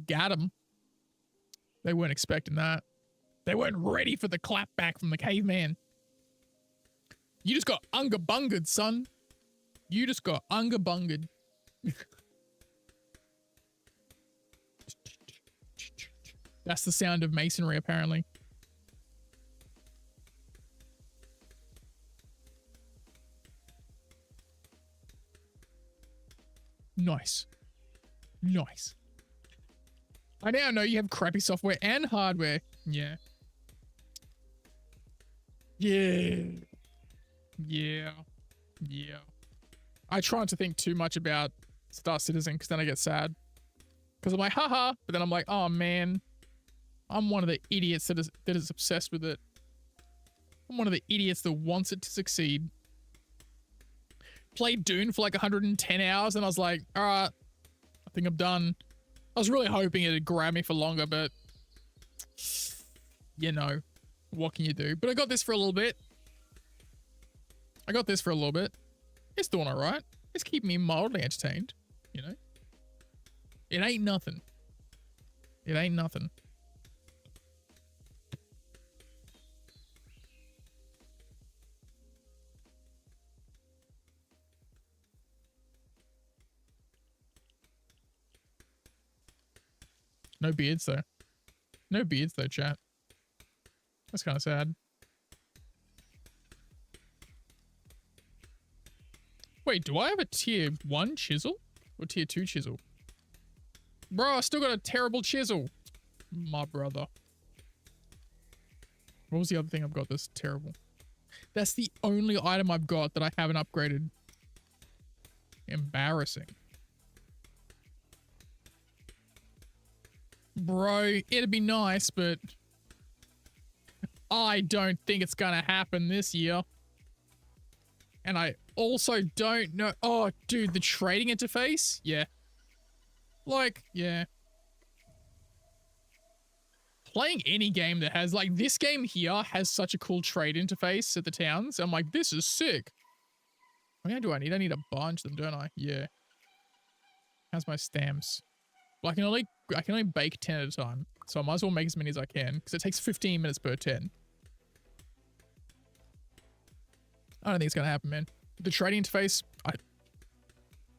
Got him. They weren't expecting that. They weren't ready for the clap back from the caveman. You just got unga-bungered, son. You just got unga-bungered. That's the sound of masonry, apparently. Nice. Nice. I now know you have crappy software and hardware. Yeah. Yeah. Yeah. Yeah. I try not to think too much about Star Citizen because then I get sad. Because I'm like, haha. But then I'm like, oh man. I'm one of the idiots that is obsessed with it. I'm one of the idiots that wants it to succeed. Played Dune for like 110 hours and I was like, all right, I think I'm done. I was really hoping it'd grab me for longer, but you know, what can you do? But I got this for a little bit. It's doing all right. It's keeping me mildly entertained, you know? It ain't nothing. It ain't nothing. No beards though. No beards though, chat. That's kind of sad. Wait, do I have a tier 1 chisel? Or tier 2 chisel? Bro, I still got a terrible chisel. My brother. What was the other thing I've got that's terrible? That's the only item I've got that I haven't upgraded. Embarrassing. Bro, it'd be nice, but I don't think it's gonna happen this year. And I also don't know. Oh, dude, the trading interface? Yeah. Like, yeah. Playing any game that has, like, this game here has such a cool trade interface at the towns. I'm like, this is sick. How many do I need? I need a bunch of them, don't I? Yeah. How's my stamps? Well, I can only bake 10 at a time. So I might as well make as many as I can because it takes 15 minutes per 10. I don't think it's going to happen, man. The trading interface,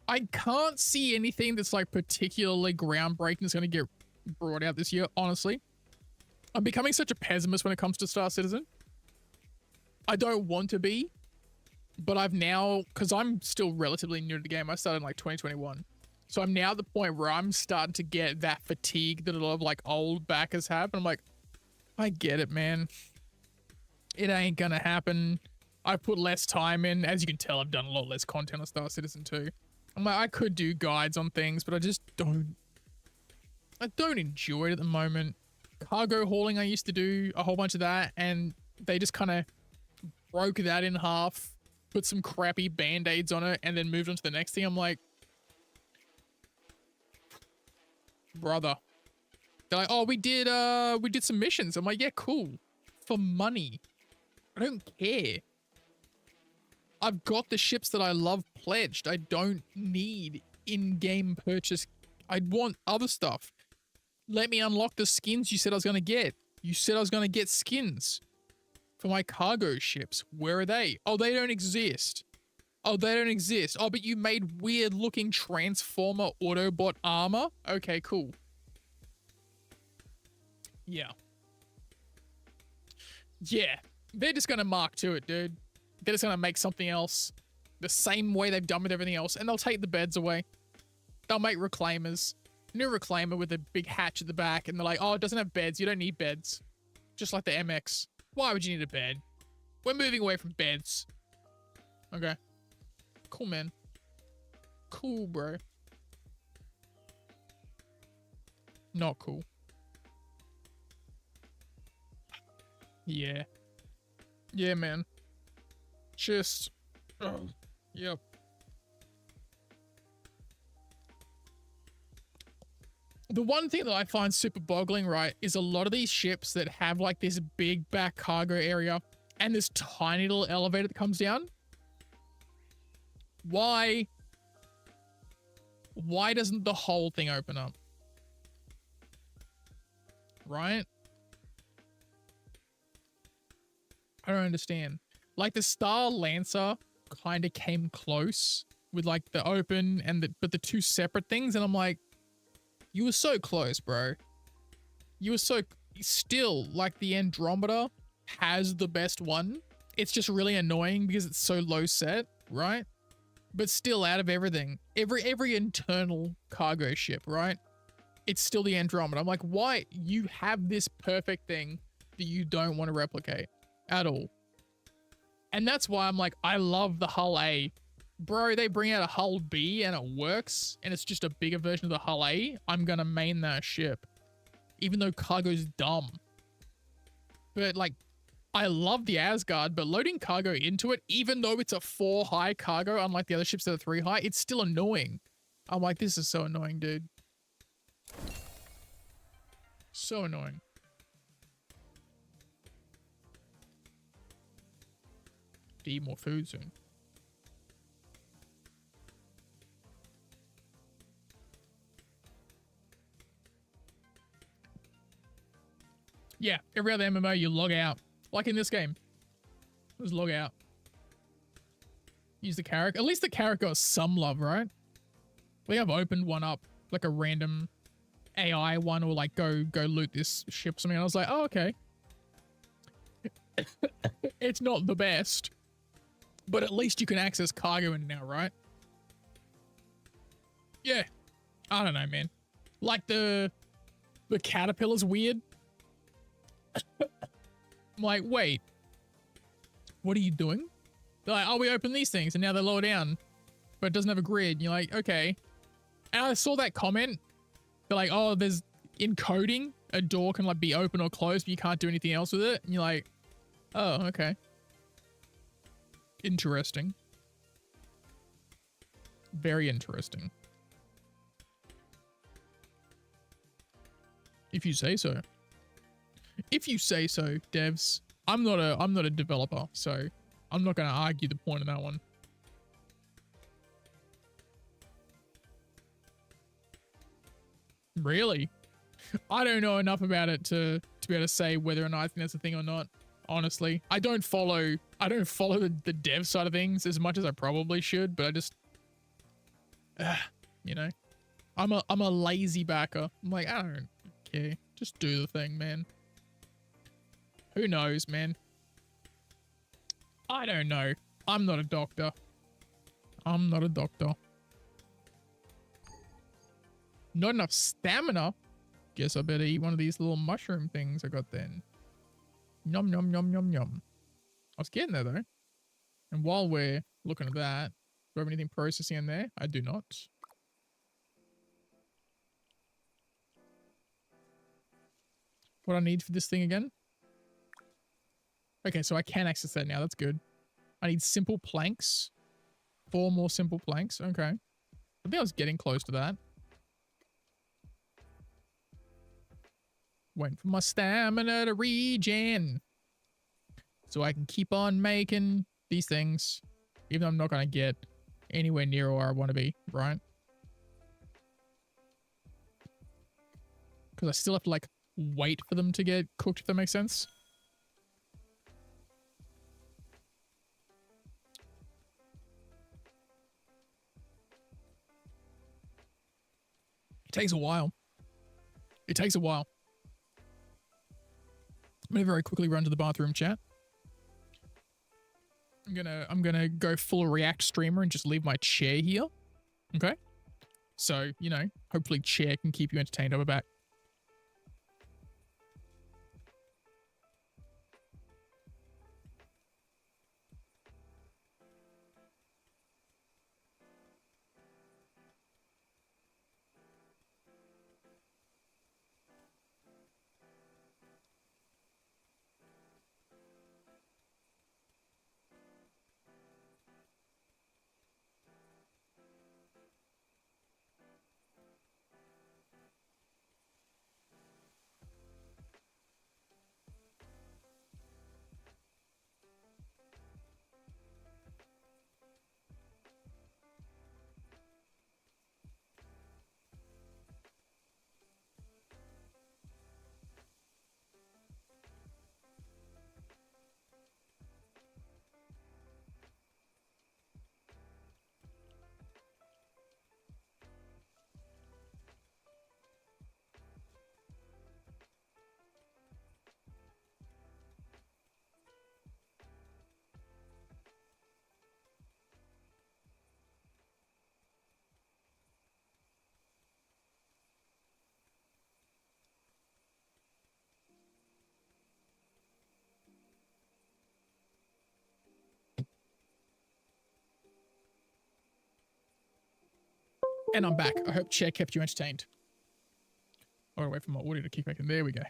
I can't see anything that's like particularly groundbreaking that's going to get brought out this year, honestly. I'm becoming such a pessimist when it comes to Star Citizen. I don't want to be, but I've now, because I'm still relatively new to the game. I started in like 2021. So I'm now at the point where I'm starting to get that fatigue that a lot of like old backers have. And I'm like, I get it, man. It ain't gonna happen. I put less time in. As you can tell, I've done a lot less content on Star Citizen 2. I'm like, I could do guides on things, but I just don't. I don't enjoy it at the moment. Cargo hauling, I used to do a whole bunch of that, and they just kind of broke that in half, put some crappy band-aids on it, and then moved on to the next thing. I'm like, brother. They're like, oh, we did some missions. I'm like, yeah, cool. For money. I don't care. I've got the ships that I love pledged. I don't need in-game purchase. I want other stuff. Let me unlock the skins you said I was going to get. You said I was going to get skins for my cargo ships. Where are they? Oh, they don't exist. Oh, they don't exist. Oh, but you made weird looking Transformer Autobot armor? Okay, cool. Yeah. Yeah. They're just going to mark to it, dude. They're just going to make something else the same way they've done with everything else, and they'll take the beds away. They'll make reclaimers. New reclaimer with a big hatch at the back, and they're like, oh, it doesn't have beds. You don't need beds. Just like the MX. Why would you need a bed? We're moving away from beds. Okay. Cool, man. Cool, bro. Not cool. Yeah. Yeah, man. Just... yep. The one thing that I find super boggling, right, is a lot of these ships that have like this big back cargo area and this tiny little elevator that comes down. Why doesn't the whole thing open up? Right? I don't understand. Like the Star Lancer kind of came close with like the open and but the two separate things, and I'm like, you were so close, bro. You were so still like the Andromeda has the best one. It's just really annoying because it's so low set, right? But still, out of everything, every internal cargo ship, right? It's still the Andromeda. I'm like, why? You have this perfect thing that you don't want to replicate at all. And that's why I'm like, I love the Hull A. Bro, they bring out a Hull B and it works, and it's just a bigger version of the Hull A. I'm gonna main that ship. Even though cargo's dumb. But like, I love the Asgard, but loading cargo into it, even though it's a 4 high cargo, unlike the other ships that are 3 high, it's still annoying. I'm like, this is so annoying, dude. So annoying. To eat more food soon. Yeah, every other MMO you log out. Like in this game. Just log out. Use the carrot. At least the carrot got some love, right? I think I've opened one up, like a random AI one, or like go loot this ship or something. And I was like, oh, okay. It's not the best, but at least you can access cargo in now, right? Yeah. I don't know, man. Like the caterpillar's weird. I'm like, wait, what are you doing? They're like, oh, we open these things and now they're lower down, but it doesn't have a grid. And you're like, okay. And I saw that comment. They're like, oh, there's encoding. A door can like be open or closed, but you can't do anything else with it. And you're like, oh, okay. Interesting. Very interesting. If you say so. If you say so, devs. I'm not a developer, so I'm not going to argue the point of that one. Really? I don't know enough about it to be able to say whether or not I think that's a thing or not. Honestly, I don't follow the dev side of things as much as I probably should, but I just, you know, I'm a lazy backer. I'm like, I don't care. Just do the thing, man. Who knows, man? I don't know. I'm not a doctor. I'm not a doctor. Not enough stamina? Guess I better eat one of these little mushroom things I got then. Yum, yum, yum, yum, yum. I was getting there, though. And while we're looking at that, do I have anything processing in there? I do not. What I need for this thing again? Okay, so I can access that now. That's good. I need simple planks. 4 more simple planks. Okay. I think I was getting close to that. Waiting for my stamina to regen. So I can keep on making these things. Even though I'm not going to get anywhere near where I want to be, right? Because I still have to, like, wait for them to get cooked, if that makes sense. It takes a while. It takes a while. I'm gonna very quickly run to the bathroom, chat. I'm gonna go full React streamer and just leave my chair here. Okay? So, you know, hopefully chair can keep you entertained. I'll be back. And I'm back. I hope chair kept you entertained. I'll wait for my audio to kick back in. There we go.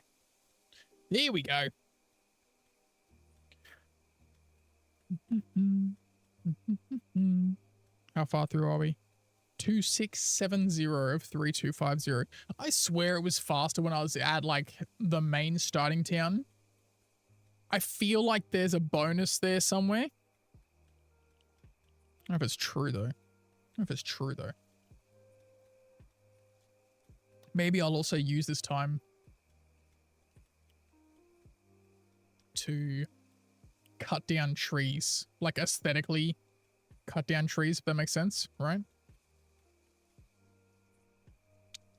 There we go. How far through are we? 2670 of 3250. I swear it was faster when I was at like the main starting town. I feel like there's a bonus there somewhere. I don't know if it's true though. Maybe I'll also use this time to cut down trees, like aesthetically cut down trees, if that makes sense, right?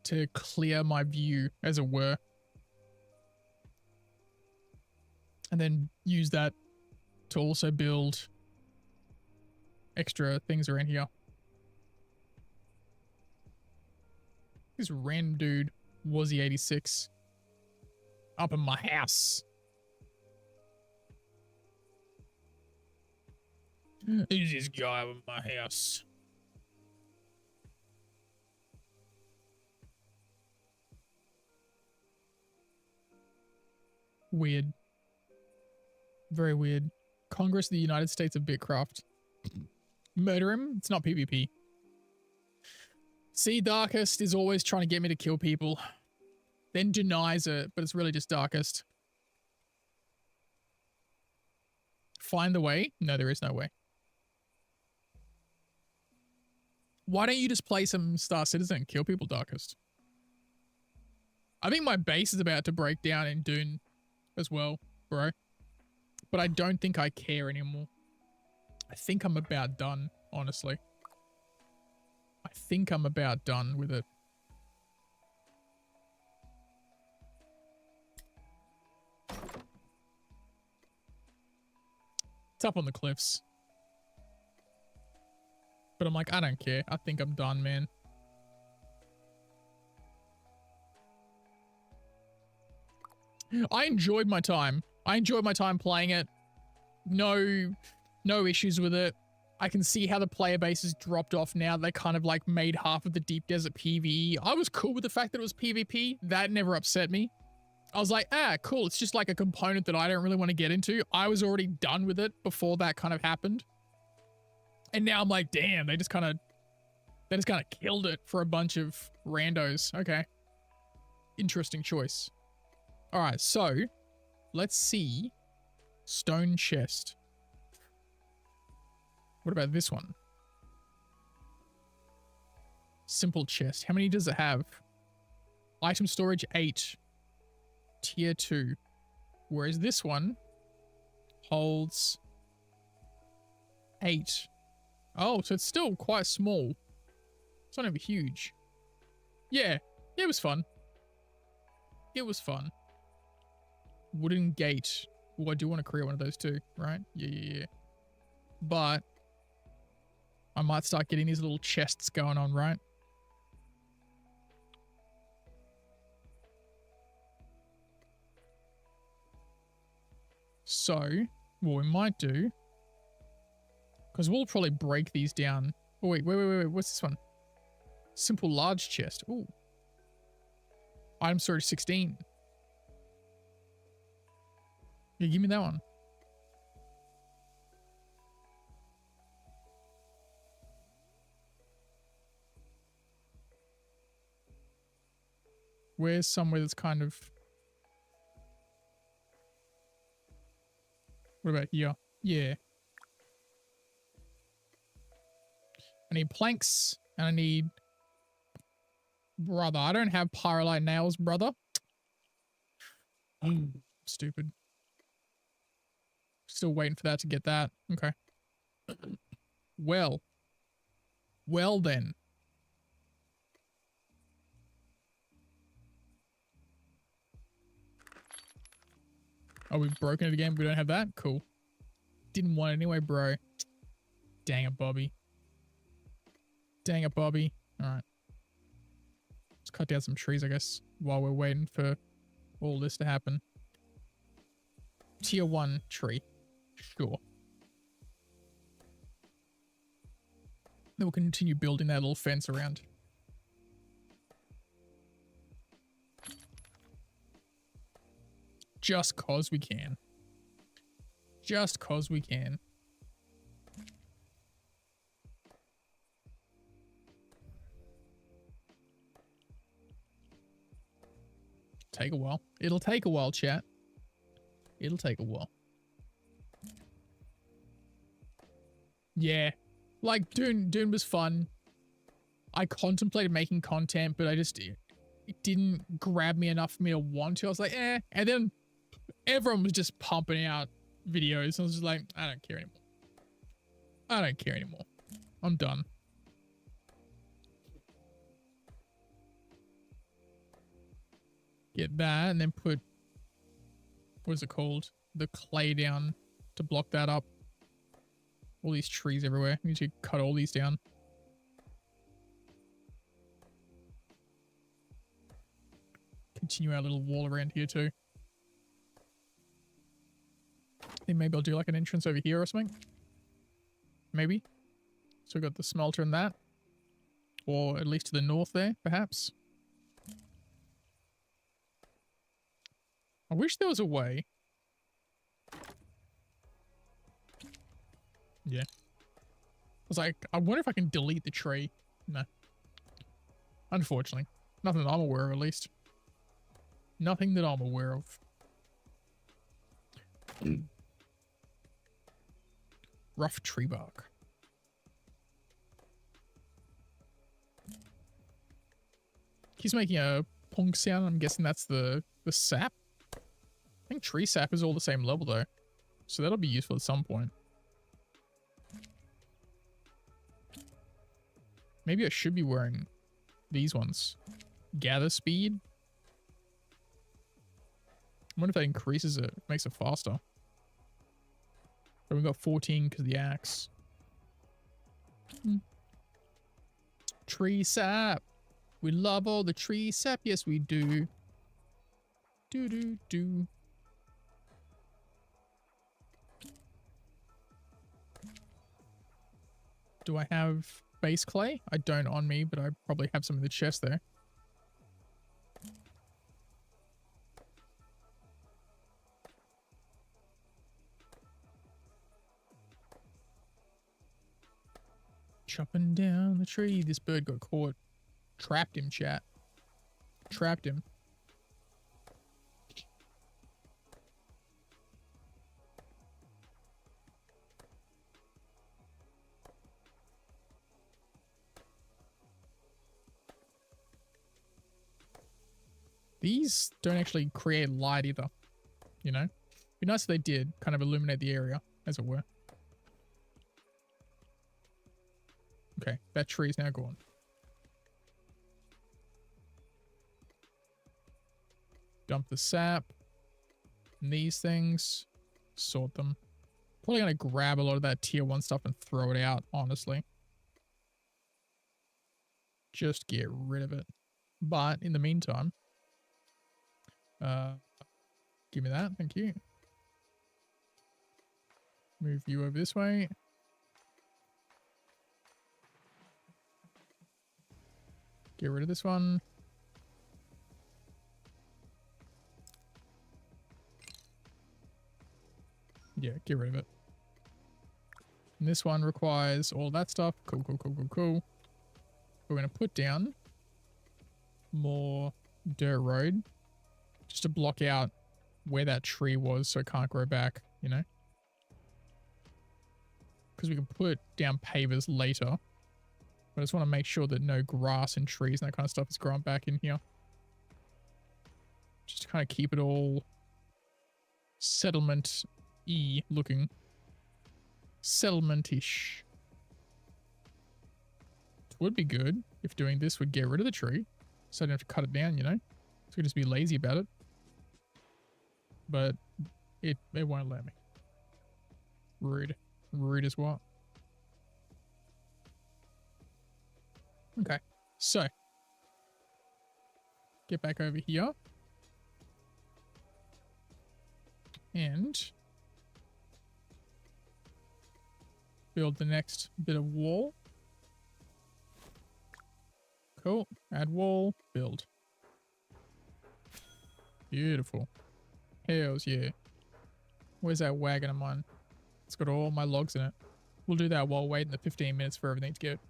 To clear my view, as it were. And then use that to also build extra things around here. This random dude, was he 86, up in my house. Who's this guy up in my house? Weird. Very weird. Congress of the United States of BitCraft. Murder him? It's not PvP. See, Darkest is always trying to get me to kill people. Then denies it, but it's really just Darkest. Find the way? No, there is no way. Why don't you just play some Star Citizen and kill people, Darkest? I think my base is about to break down in Dune as well, bro. But I don't think I care anymore. I think I'm about done, honestly. I think I'm about done with it. It's up on the cliffs. But I'm like, I don't care. I think I'm done, man. I enjoyed my time. I enjoyed my time playing it. No issues with it. I can see how the player base has dropped off now. They kind of like made half of the Deep Desert PvE. I was cool with the fact that it was PvP. That never upset me. I was like, cool. It's just like a component that I don't really want to get into. I was already done with it before that kind of happened. And now I'm like, damn, they just kind of killed it for a bunch of randos. Okay. Interesting choice. All right, so let's see. Stone chest. What about this one? Simple chest. How many does it have? Item storage 8. Tier 2. Whereas this one holds 8. Oh, so it's still quite small. It's not even huge. Yeah, it was fun. It was fun. Wooden gate. Oh, I do want to create one of those too, right? Yeah. But I might start getting these little chests going on, right? So, what we might do, because we'll probably break these down. Oh, wait. What's this one? Simple large chest. Ooh. Item storage 16. Yeah, give me that one. Where's somewhere that's kind of... What about here? Yeah. I need planks and I need... Brother, I don't have pyrolite nails, brother. Stupid. Still waiting for that to get that. Okay. Well then. Oh, we've broken it again. We don't have that? Cool. Didn't want it anyway, bro. Dang it, Bobby. Dang it, Bobby. Alright. Let's cut down some trees, I guess, while we're waiting for all this to happen. Tier 1 tree. Sure. Then we'll continue building that little fence around. Just cause we can. Just cause we can. Take a while. It'll take a while, chat. It'll take a while. Yeah. Like, Dune was fun. I contemplated making content, but it didn't grab me enough for me to want to. I was like, eh. And then everyone was just pumping out videos. I was just like, I don't care anymore. I don't care anymore. I'm done. Get that and then put, what is it called? The clay down to block that up. All these trees everywhere. We need to cut all these down. Continue our little wall around here too. I think maybe I'll do like an entrance over here or something. Maybe. So we got the smelter and that. Or at least to the north there, perhaps. I wish there was a way. Yeah. I was like, I wonder if I can delete the tree. No. Unfortunately. Nothing that I'm aware of, at least. Nothing that I'm aware of. Rough tree bark. He's making a pong sound. I'm guessing that's the sap. I think tree sap is all the same level though. So that'll be useful at some point. Maybe I should be wearing these ones. Gather speed. I wonder if that increases it, makes it faster. But we've got 14 because of the axe. Tree sap. We love all the tree sap. Yes, we do. Do. Do I have base clay? I don't on me, but I probably have some in the chest there. Chopping down the tree. This bird got caught. Trapped him, chat. Trapped him. These don't actually create light either, you know? Be nice if they did, kind of illuminate the area, as it were. Okay, that tree is now gone. Dump the sap. And these things. Sort them. Probably going to grab a lot of that tier 1 stuff and throw it out, honestly. Just get rid of it. But in the meantime... give me that, thank you. Move you over this way. Get rid of this one. Yeah, get rid of it. And this one requires all that stuff. Cool. We're going to put down more dirt road just to block out where that tree was so it can't grow back, you know? Because we can put down pavers later. But I just want to make sure that no grass and trees and that kind of stuff is growing back in here. Just to kind of keep it all settlement-y looking. Settlement-ish. It would be good if doing this would get rid of the tree. So I don't have to cut it down, you know? So we can just be lazy about it. But it won't let me. Rude. Rude as what? Okay, so get back over here and build the next bit of wall. Cool. Add wall, build. Beautiful. Hells yeah. Where's that wagon of mine? It's got all my logs in it. We'll do that while waiting the 15 minutes for everything to get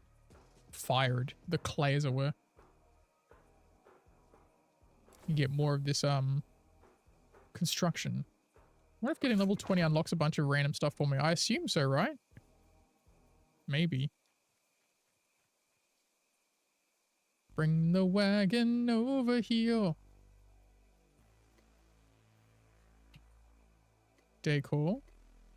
fired. The clay, as it were. You get more of this, construction. What if getting level 20 unlocks a bunch of random stuff for me? I assume so, right? Maybe. Bring the wagon over here. Decor.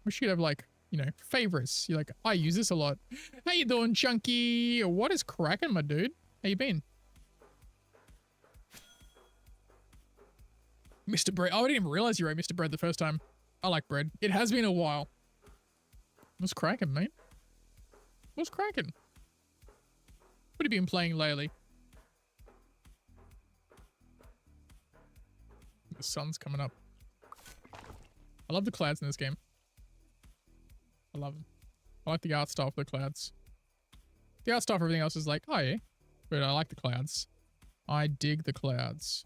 Wish you could have, like, you know, favorites. You're like, I use this a lot. How you doing, Chunky? What is cracking, my dude? How you been? Mr. Bread. Oh, I didn't even realize you wrote Mr. Bread the first time. I like bread. It has been a while. What's cracking, mate? What's cracking? What have you been playing lately? The sun's coming up. I love the clouds in this game. I love them. I like the art style for the clouds. The art style for everything else is like, oh yeah. But I like the clouds. I dig the clouds.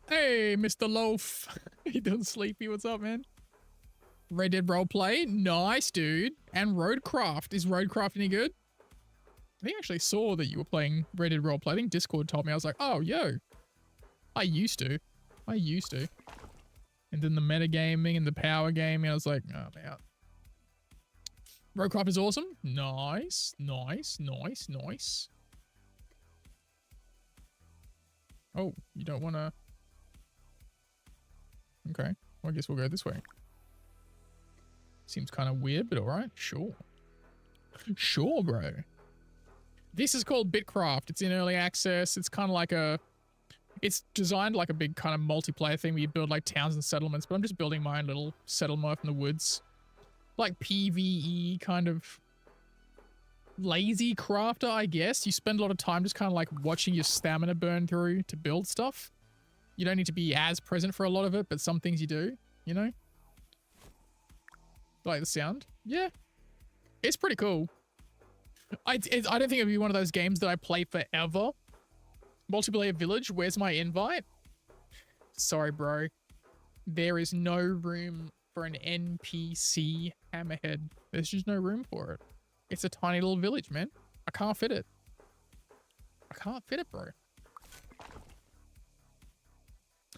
Hey, Mr. Loaf. You doing sleepy? What's up, man? Red Dead Roleplay? Nice, dude. And Roadcraft. Is Roadcraft any good? I think I actually saw that you were playing Red Dead Roleplay. I think Discord told me. I was like, oh, yo. I used to. And then the metagaming and the power gaming, I was like, oh, man. Roadcraft is awesome. Nice. Oh, you don't want to... Okay. Well, I guess we'll go this way. Seems kind of weird, but alright. Sure. Sure, bro. This is called BitCraft. It's in early access. It's kind of like a... It's designed like a big kind of multiplayer thing where you build like towns and settlements, but I'm just building my own little settlement in the woods. Like PvE kind of lazy crafter, I guess. You spend a lot of time just kind of like watching your stamina burn through to build stuff. You don't need to be as present for a lot of it, but some things you do, you know? Like the sound? Yeah. It's pretty cool. I don't think it'd be one of those games that I play forever. Multiplayer Village, where's my invite? Sorry, bro. There is no room for an NPC hammerhead. There's just no room for it. It's a tiny little village, man. I can't fit it. Bro.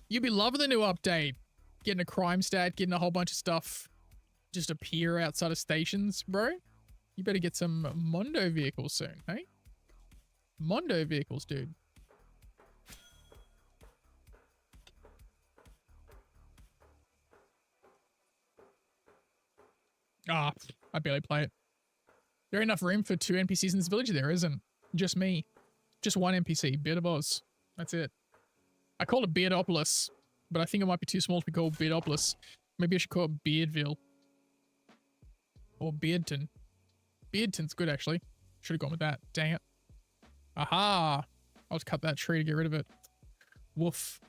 You'd be loving the new update. Getting a crime stat, getting a whole bunch of stuff just appear outside of stations, bro. You better get some Mondo vehicles soon, hey? Mondo vehicles, dude. Ah, I barely play it. There ain't enough room for 2 NPCs in this village. There isn't. Just me. Just one NPC. Beard of Oz. That's it. I call it Beardopolis, but I think it might be too small to be called Beardopolis. Maybe I should call it Beardville. Or Beardton. Beardton's good, actually. Should have gone with that. Dang it. Aha! I'll just cut that tree to get rid of it. Woof.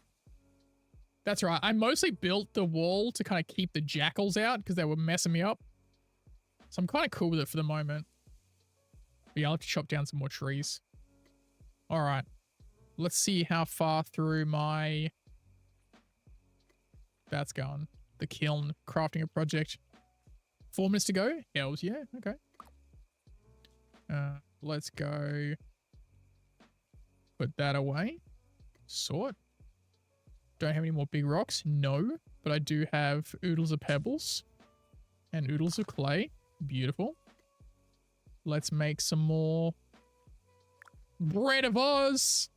That's right. I mostly built the wall to kind of keep the jackals out because they were messing me up. So I'm kind of cool with it for the moment. But yeah, I'll have to chop down some more trees. All right. Let's see how far through my... That's going. The kiln. Crafting a project. 4 minutes to go? Hells yeah. Okay. Let's go. Put that away. Sort. Don't have any more big rocks. No. But I do have oodles of pebbles. And oodles of clay. Beautiful. Let's make some more bread of Oz.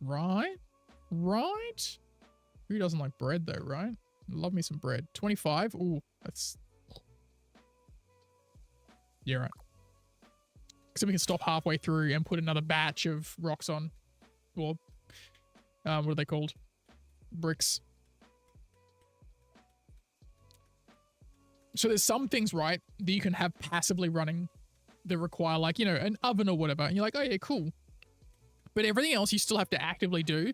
Right? Right? Who doesn't like bread though, right? Love me some bread. 25. Ooh, that's... Yeah, right. So we can stop halfway through and put another batch of rocks on. Or, what are they called? Bricks. So there's some things, right, that you can have passively running that require, like, you know, an oven or whatever. And you're like, oh yeah, cool. But everything else you still have to actively do.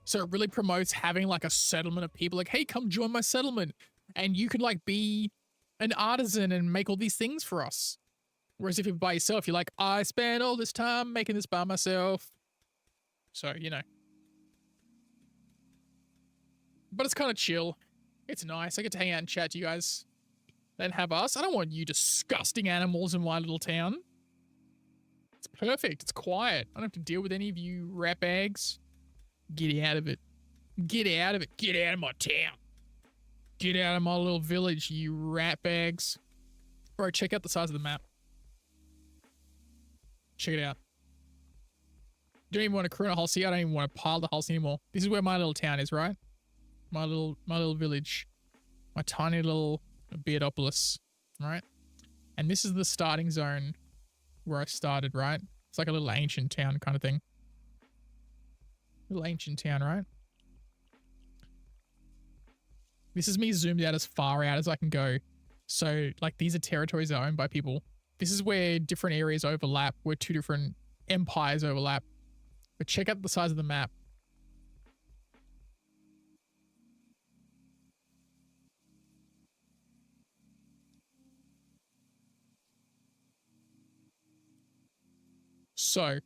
So it really promotes having like a settlement of people like, hey, come join my settlement. And you can like be an artisan and make all these things for us. Whereas if you're by yourself, you're like, I spent all this time making this by myself. So, you know. But it's kind of chill. It's nice. I get to hang out and chat to you guys. Then have us. I don't want you disgusting animals in my little town. It's perfect. It's quiet. I don't have to deal with any of you rat bags. Get out of it. Get out of it. Get out of my town. Get out of my little village, you rat bags. Bro, check out the size of the map. Check it out. Don't even want to crew in a Halsey. I don't even want to pile the Halsey anymore. This is where my little town is, right? My little village. My tiny little Beardopolis, right? And this is the starting zone where I started, right? It's like a little ancient town kind of thing. Little ancient town, right? This is me zoomed out as far out as I can go. So, like, these are territories that are owned by people. This is where different areas overlap, where two different empires overlap. But check out the size of the map. So,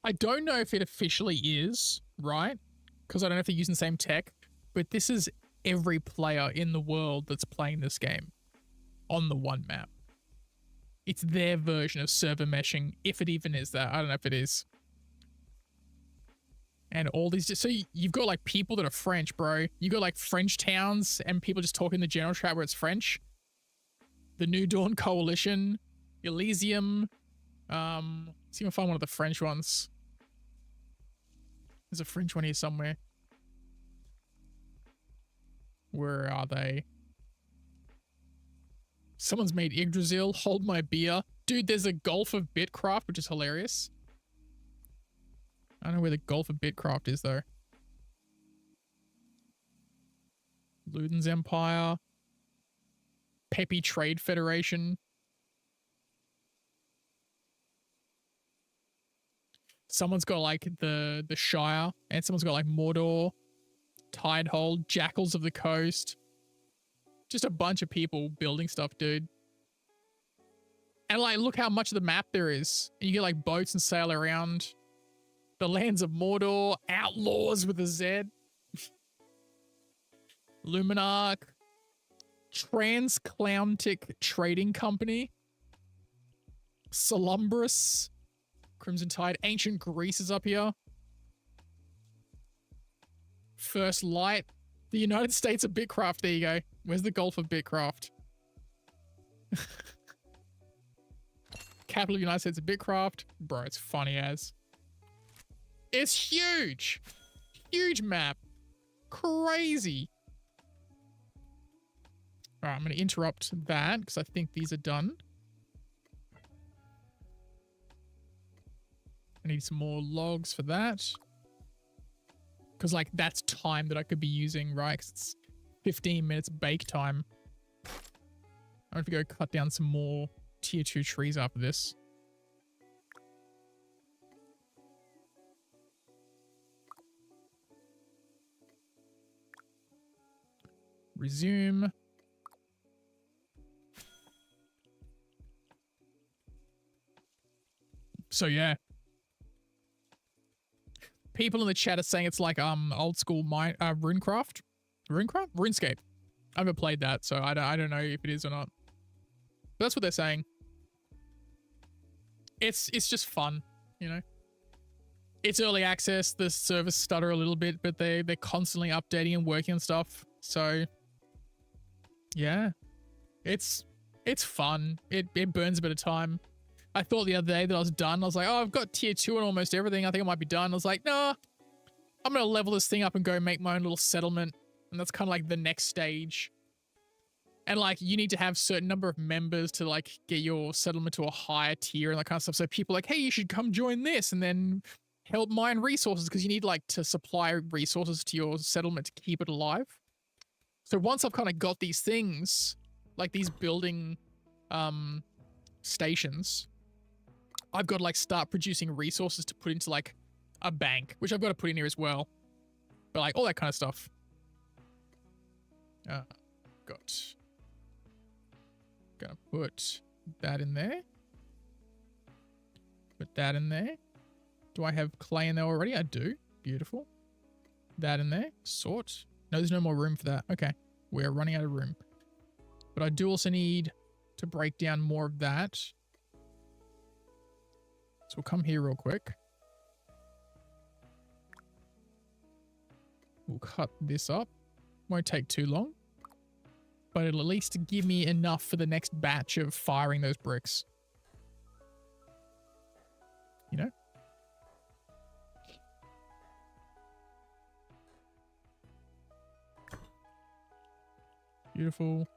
I don't know if it officially is, right? Because I don't know if they're using the same tech, but this is every player in the world that's playing this game on the one map. It's their version of server meshing, if it even is that. I don't know if it is. And all these, so you've got like people that are French, bro. You got like French towns and people just talking in the general chat where it's French. The New Dawn Coalition, Elysium. Let's see if I can find one of the French ones. There's a French one here somewhere. Where are they? Someone's made Yggdrasil. Hold my beer. Dude, there's a Gulf of BitCraft, which is hilarious. I don't know where the Gulf of BitCraft is, though. Luden's Empire. Peppy Trade Federation. Someone's got like the Shire, and someone's got like Mordor, Tidehold, Jackals of the Coast. Just a bunch of people building stuff, dude. And like, look how much of the map there is. And you get like boats and sail around the lands of Mordor, Outlaws with a Z, Luminarch, Transclauntic Trading Company, Solumbris, Crimson Tide, Ancient Greece is up here. First Light, the United States of BitCraft. There you go. Where's the Gulf of BitCraft? Capital of the United States of BitCraft. Bro, it's funny as. It's huge. Huge map. Crazy. All right, I'm going to interrupt that because I think these are done. I need some more logs for that. Because, like, that's time that I could be using, right? Because it's 15 minutes bake time. I'm going to go cut down some more tier 2 trees after this. Resume. So, yeah. People in the chat are saying it's like old school Runecraft? Runecraft? RuneScape. I haven't played that, so I don't know if it is or not. But that's what they're saying. It's just fun, you know? It's early access, the servers stutter a little bit, but they're constantly updating and working on stuff. So yeah. It's fun. It burns a bit of time. I thought the other day that I was done. I was like, oh, I've got tier 2 on almost everything. I think I might be done. I was like, nah, I'm going to level this thing up and go make my own little settlement. And that's kind of like the next stage. And like, you need to have a certain number of members to like get your settlement to a higher tier and that kind of stuff. So people are like, hey, you should come join this and then help mine resources because you need like to supply resources to your settlement to keep it alive. So once I've kind of got these things, like these building stations, I've got to like start producing resources to put into like a bank, which I've got to put in here as well. But like all that kind of stuff. Got Gonna put that in there. Put that in there. Do I have clay in there already? I do. Beautiful. That in there. Sort. No, there's no more room for that. Okay. We're running out of room. But I do also need to break down more of that. So we'll come here real quick. We'll cut this up. Won't take too long. But it'll at least give me enough for the next batch of firing those bricks. You know? Beautiful.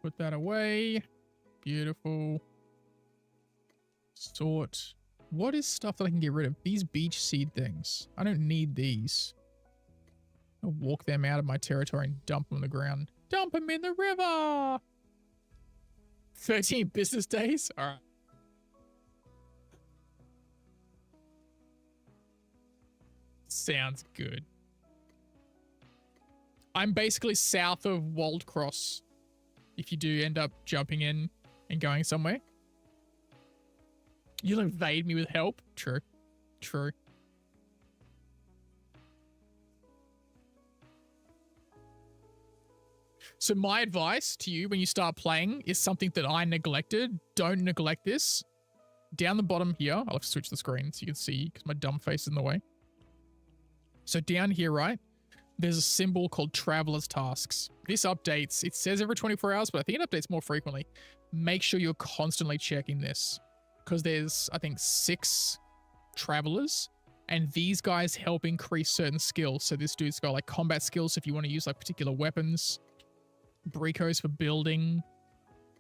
Put that away. Beautiful. Sort. What is stuff that I can get rid of? These beach seed things. I don't need these. I'll walk them out of my territory and dump them on the ground. Dump them in the river! 13 business days? Alright. Sounds good. I'm basically south of Waldcross. If you do end up jumping in and going somewhere. You'll invade me with help? True. True. So my advice to you when you start playing is something that I neglected. Don't neglect this. Down the bottom here, I'll have to switch the screen so you can see because my dumb face is in the way. So down here, right, there's a symbol called Traveler's Tasks. This updates. It says every 24 hours, but I think it updates more frequently. Make sure you're constantly checking this because there's, I think, 6 travelers and these guys help increase certain skills. So this dude's got like combat skills if you want to use like particular weapons. Bricos for building.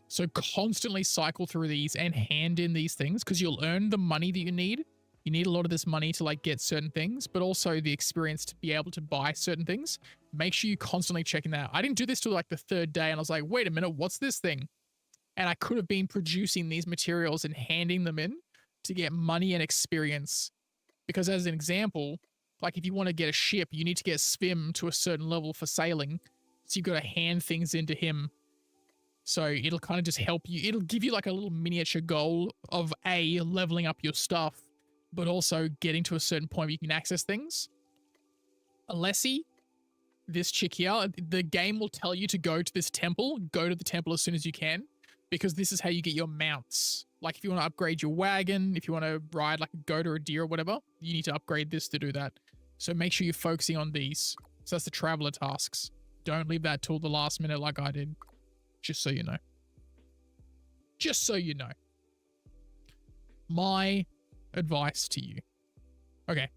So constantly cycle through these and hand in these things because you'll earn the money that you need. You need a lot of this money to like get certain things, but also the experience to be able to buy certain things. Make sure you constantly checking that out. I didn't do this till like the 3rd day and I was like, wait a minute, what's this thing? And I could have been producing these materials and handing them in to get money and experience. Because as an example, like if you want to get a ship, you need to get Svim to a certain level for sailing. So you've got to hand things into him. So it'll kind of just help you. It'll give you like a little miniature goal of A, leveling up your stuff, but also getting to a certain point where you can access things. Alessi, this chick here, the game will tell you to go to this temple. Go to the temple as soon as you can, because this is how you get your mounts. Like if you want to upgrade your wagon, if you want to ride like a goat or a deer or whatever, you need to upgrade this to do that. So make sure you're focusing on these. So that's the traveler tasks. Don't leave that till the last minute like I did. Just so you know. Just so you know. My advice to you. Okay.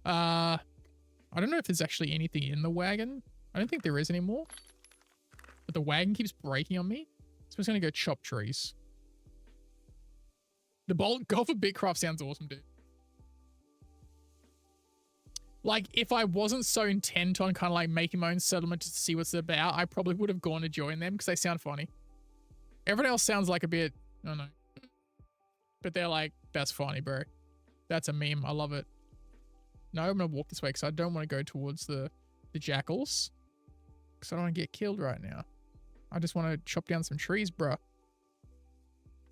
I don't know if there's actually anything in the wagon. I don't think there is anymore. But the wagon keeps breaking on me. So I'm just going to go chop trees. The golf of BitCraft sounds awesome, dude. Like, if I wasn't so intent on kind of like making my own settlement to see what's about, I probably would have gone to join them because they sound funny. Everyone else sounds like a bit, I don't know. But they're like, that's funny, bro. That's a meme. I love it. No, I'm going to walk this way because I don't want to go towards the jackals. Because I don't want to get killed right now. I just want to chop down some trees, bro.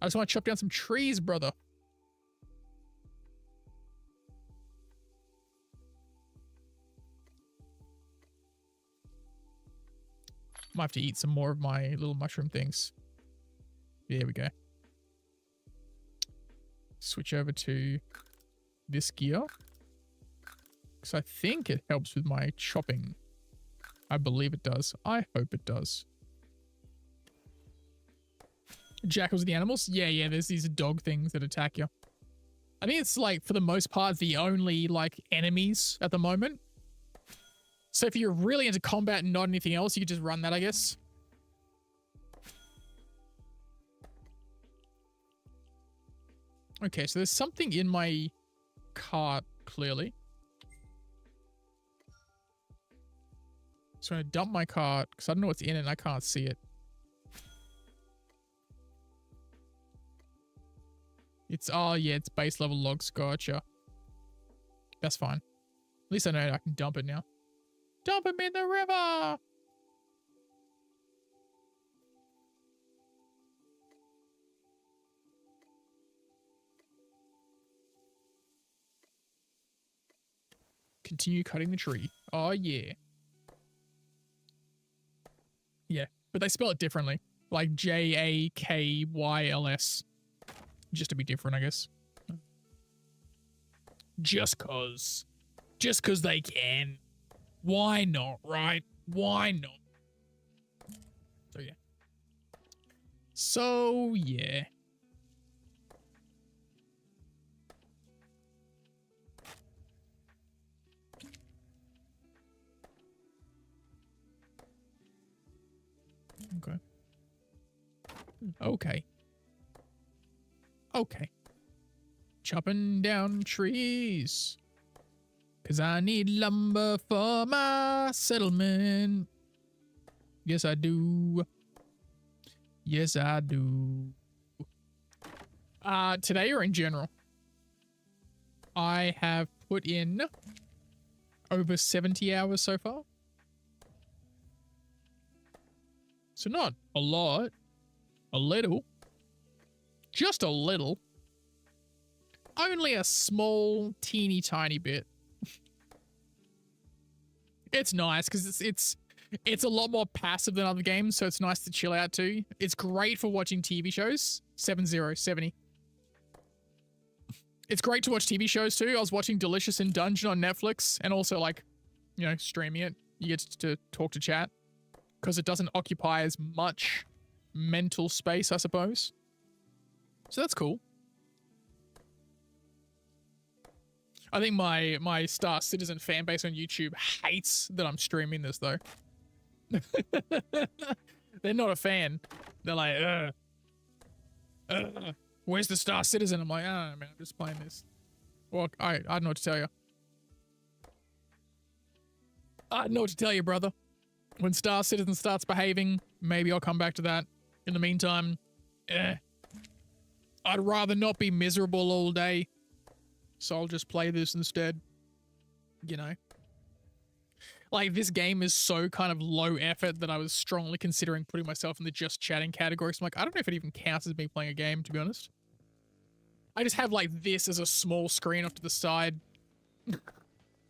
I just want to chop down some trees, brother. Might have to eat some more of my little mushroom things. There we go. Switch over to this gear. Because I think it helps with my chopping. I believe it does. I hope it does. Jackals are the animals? Yeah, there's these dog things that attack you. I think it's like, for the most part, the only like enemies at the moment. So if you're really into combat and not anything else, you could just run that, I guess. Okay, so there's something in my cart, clearly. So I'm going to dump my cart, because I don't know what's in it and I can't see it. It's, oh yeah, it's base level logs, gotcha. That's fine. At least I know I can dump it now. Dump him in the river! Continue cutting the tree. Oh, yeah. Yeah, but they spell it differently. Like Jakyls. Just to be different, I guess. Just cause. Just cause they can. Why not, right? Why not? So, yeah. So, yeah. Okay. Okay. Okay. Chopping down trees. 'Cause I need lumber for my settlement. Yes, I do. Yes, I do. Today or in general? I have put in over 70 hours so far. So not a lot. A little. Just a little. Only a small, teeny tiny bit. It's nice because it's a lot more passive than other games, so it's nice to chill out too. It's great for watching TV shows. 70. It's great to watch TV shows too. I was watching Delicious in Dungeon on Netflix and also like, you know, streaming it. You get to talk to chat because it doesn't occupy as much mental space, I suppose. So that's cool. I think my Star Citizen fan base on YouTube hates that I'm streaming this though. They're not a fan. They're like, where's the Star Citizen? I'm like, man, I'm just playing this. Well, I don't know what to tell you. I don't know what to tell you, brother. When Star Citizen starts behaving, maybe I'll come back to that. In the meantime, I'd rather not be miserable all day. So I'll just play this instead. You know? Like, this game is so kind of low effort that I was strongly considering putting myself in the just chatting category. So I'm like, I don't know if it even counts as me playing a game, to be honest. I just have, like, this as a small screen off to the side.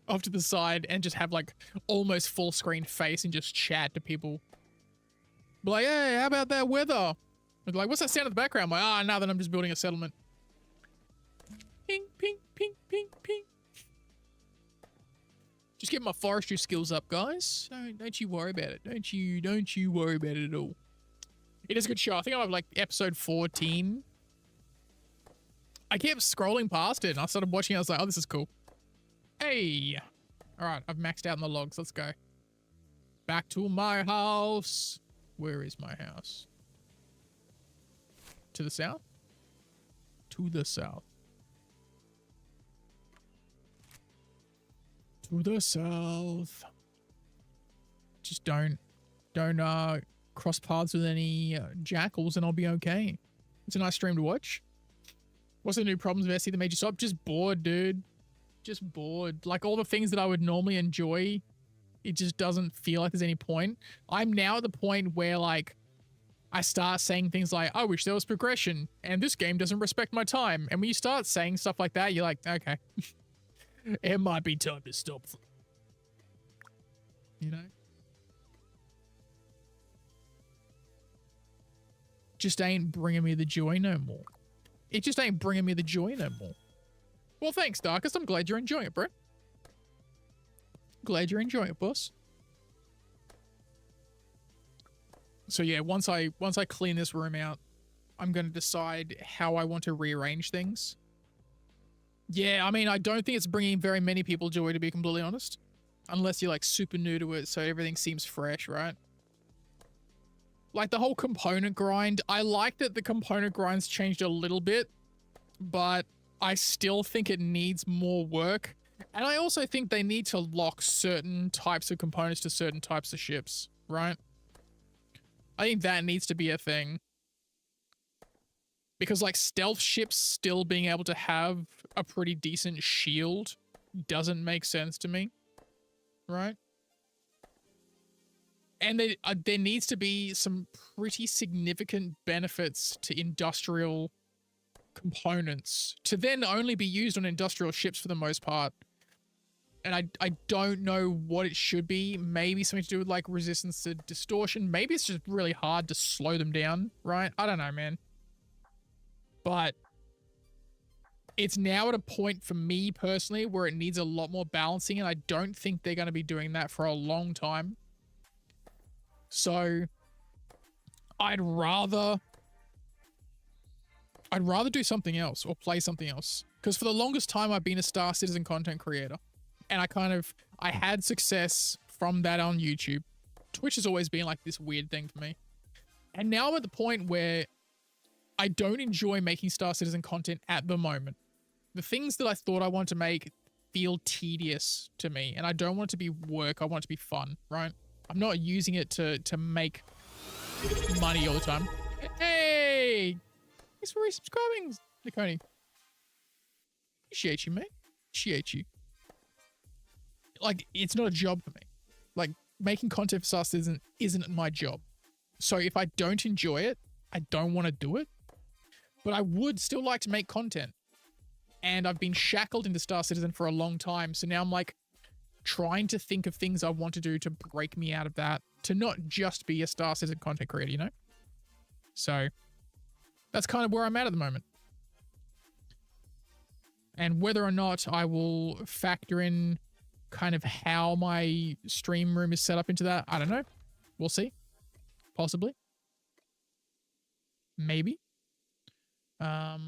Off to the side, and just have, like, almost full screen face and just chat to people. Be like, hey, how about that weather? I'd be like, what's that sound in the background? I'm like, now that I'm just building a settlement. Ping, ping, ping, ping, ping. Just get my forestry skills up, guys. Don't you worry about it. Don't you worry about it at all. It is a good show. I think I have like episode 14. I kept scrolling past it and I started watching it. I was like, oh, this is cool. Hey. All right, I've maxed out on the logs. Let's go. Back to my house. Where is my house? To the south? To the south. To the south. Just don't cross paths with any jackals and I'll be okay. It's a nice stream to watch. What's the new problems of SC that made you stop? Just bored, dude. Just bored. Like all the things that I would normally enjoy, it just doesn't feel like there's any point. I'm now at the point where like I start saying things like, I wish there was progression and this game doesn't respect my time. And when you start saying stuff like that, you're like, okay. It might be time to stop. You know? Just ain't bringing me the joy no more. It just ain't bringing me the joy no more. Well, thanks, Darkest. I'm glad you're enjoying it, bro. Glad you're enjoying it, boss. So yeah, once I clean this room out, I'm going to decide how I want to rearrange things. Yeah, I mean, I don't think it's bringing very many people joy, to be completely honest. Unless you're, like, super new to it, so everything seems fresh, right? Like, the whole component grind, I like that the component grind's changed a little bit, but I still think it needs more work. And I also think they need to lock certain types of components to certain types of ships, right? I think that needs to be a thing. Because, like, stealth ships still being able to have a pretty decent shield doesn't make sense to me. Right? And there needs to be some pretty significant benefits to industrial components to then only be used on industrial ships for the most part. And I don't know what it should be. Maybe something to do with like resistance to distortion. Maybe it's just really hard to slow them down, right? I don't know, man. But it's now at a point for me personally where it needs a lot more balancing, and I don't think they're going to be doing that for a long time. So I'd rather do something else or play something else. Because for the longest time, I've been a Star Citizen content creator. And I had success from that on YouTube. Twitch has always been like this weird thing for me. And now I'm at the point where I don't enjoy making Star Citizen content at the moment. The things that I thought I wanted to make feel tedious to me. And I don't want it to be work. I want it to be fun, right? I'm not using it to make money all the time. Hey! Thanks for resubscribing, Nikoni. Appreciate you, mate. Appreciate you. Like, it's not a job for me. Like, making content for Star Citizen isn't my job. So if I don't enjoy it, I don't want to do it. But I would still like to make content. And I've been shackled into Star Citizen for a long time. So now I'm like trying to think of things I want to do to break me out of that. To not just be a Star Citizen content creator, you know? So that's kind of where I'm at the moment. And whether or not I will factor in kind of how my stream room is set up into that, I don't know. We'll see. Possibly. Maybe. I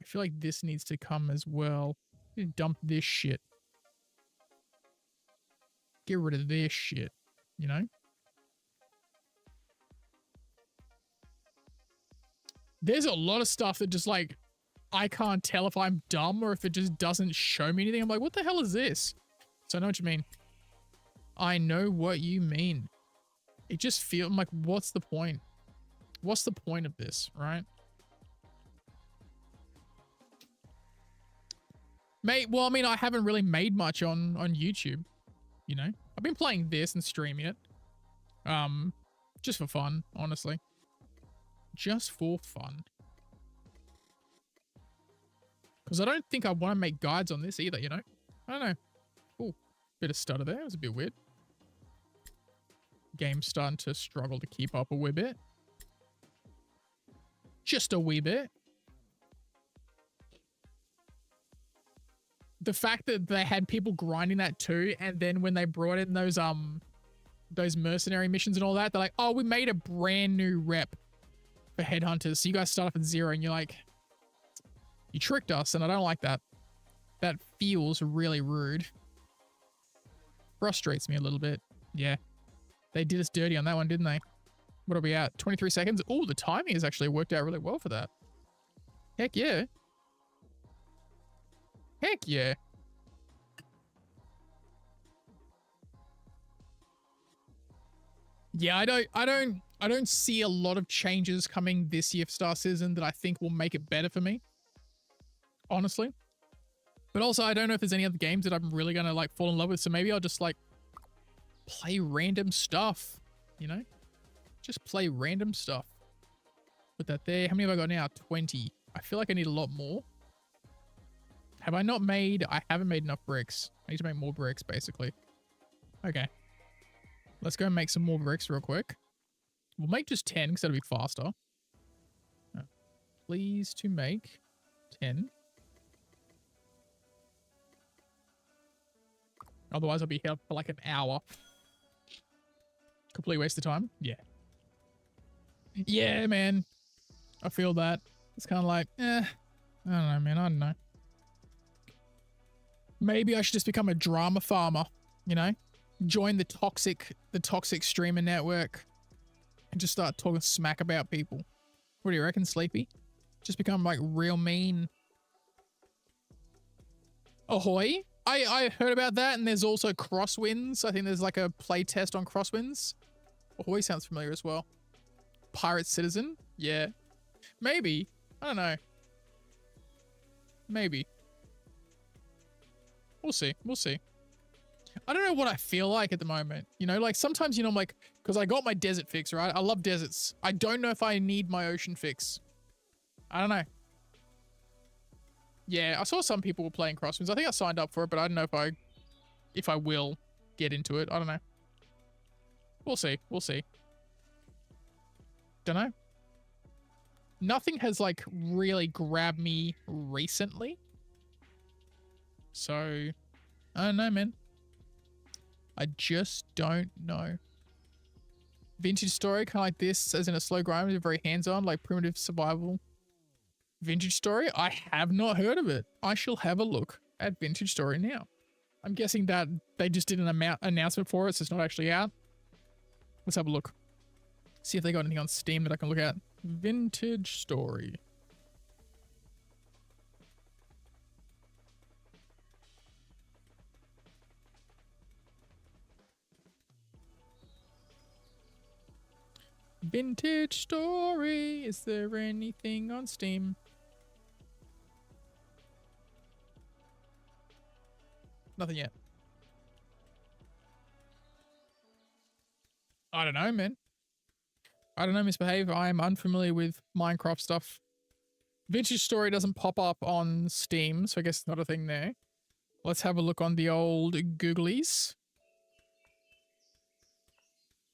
feel like this needs to come as well. Dump this shit. Get rid of this shit, you know? There's a lot of stuff that just like, I can't tell if I'm dumb or if it just doesn't show me anything. I'm like, what the hell is this? So I know what you mean. I know what you mean. It just feels like, what's the point? What's the point of this, right? Well, I mean, I haven't really made much on YouTube, you know? I've been playing this and streaming it. Just for fun, honestly. Just for fun. Because I don't think I want to make guides on this either, you know? I don't know. Oh, bit of stutter there. It was a bit weird. Game's starting to struggle to keep up a wee bit. Just a wee bit. The fact that they had people grinding that too, and then when they brought in those mercenary missions and all that, they're like, oh, we made a brand new rep for headhunters. So you guys start off at 0 and you're like, you tricked us, and I don't like that. That feels really rude. Frustrates me a little bit. Yeah. They did us dirty on that one, didn't they? What are we at? 23 seconds? Oh, the timing has actually worked out really well for that. Heck yeah. Heck yeah. Yeah, I don't see a lot of changes coming this year for Star Citizen that I think will make it better for me. Honestly. But also, I don't know if there's any other games that I'm really going to like fall in love with. So maybe I'll just like play random stuff, you know? Just play random stuff. Put that there. How many have I got now? 20. I feel like I need a lot more. Have I not made... I haven't made enough bricks. I need to make more bricks, basically. Okay. Let's go and make some more bricks real quick. We'll make just 10 because that'll be faster. Please to make 10. Otherwise, I'll be here for like an hour. Complete waste of time. Yeah. Yeah, man. I feel that. It's kind of like, I don't know, man. I don't know. Maybe I should just become a drama farmer, you know? Join the toxic streamer network and just start talking smack about people. What do you reckon, Sleepy? Just become like real mean. Ahoy? I heard about that, and there's also Crosswinds. I think there's like a play test on Crosswinds. Ahoy sounds familiar as well. Pirate Citizen? Yeah. Maybe. I don't know. Maybe. We'll see. We'll see. I don't know what I feel like at the moment. You know, like sometimes, you know, I'm like, because I got my desert fix, right? I love deserts. I don't know if I need my ocean fix. I don't know. Yeah, I saw some people were playing Crosswinds. I think I signed up for it, but I don't know if I if I will get into it. I don't know. We'll see. We'll see. Don't know. Nothing has like really grabbed me recently. So, I don't know, man. I just don't know. Vintage story, kind of like this, as in a slow grind, very hands-on, like primitive survival. Vintage story? I have not heard of it. I shall have a look at Vintage Story now. I'm guessing that they just did an announcement for it, so it's not actually out. Let's have a look. See if they got anything on Steam that I can look at. Vintage Story. Vintage Story. Is there anything on Steam? Nothing yet. I don't know, man. I don't know, Misbehave. I'm unfamiliar with Minecraft stuff. Vintage Story doesn't pop up on Steam, so I guess it's not a thing there. Let's have a look on the old Googlies.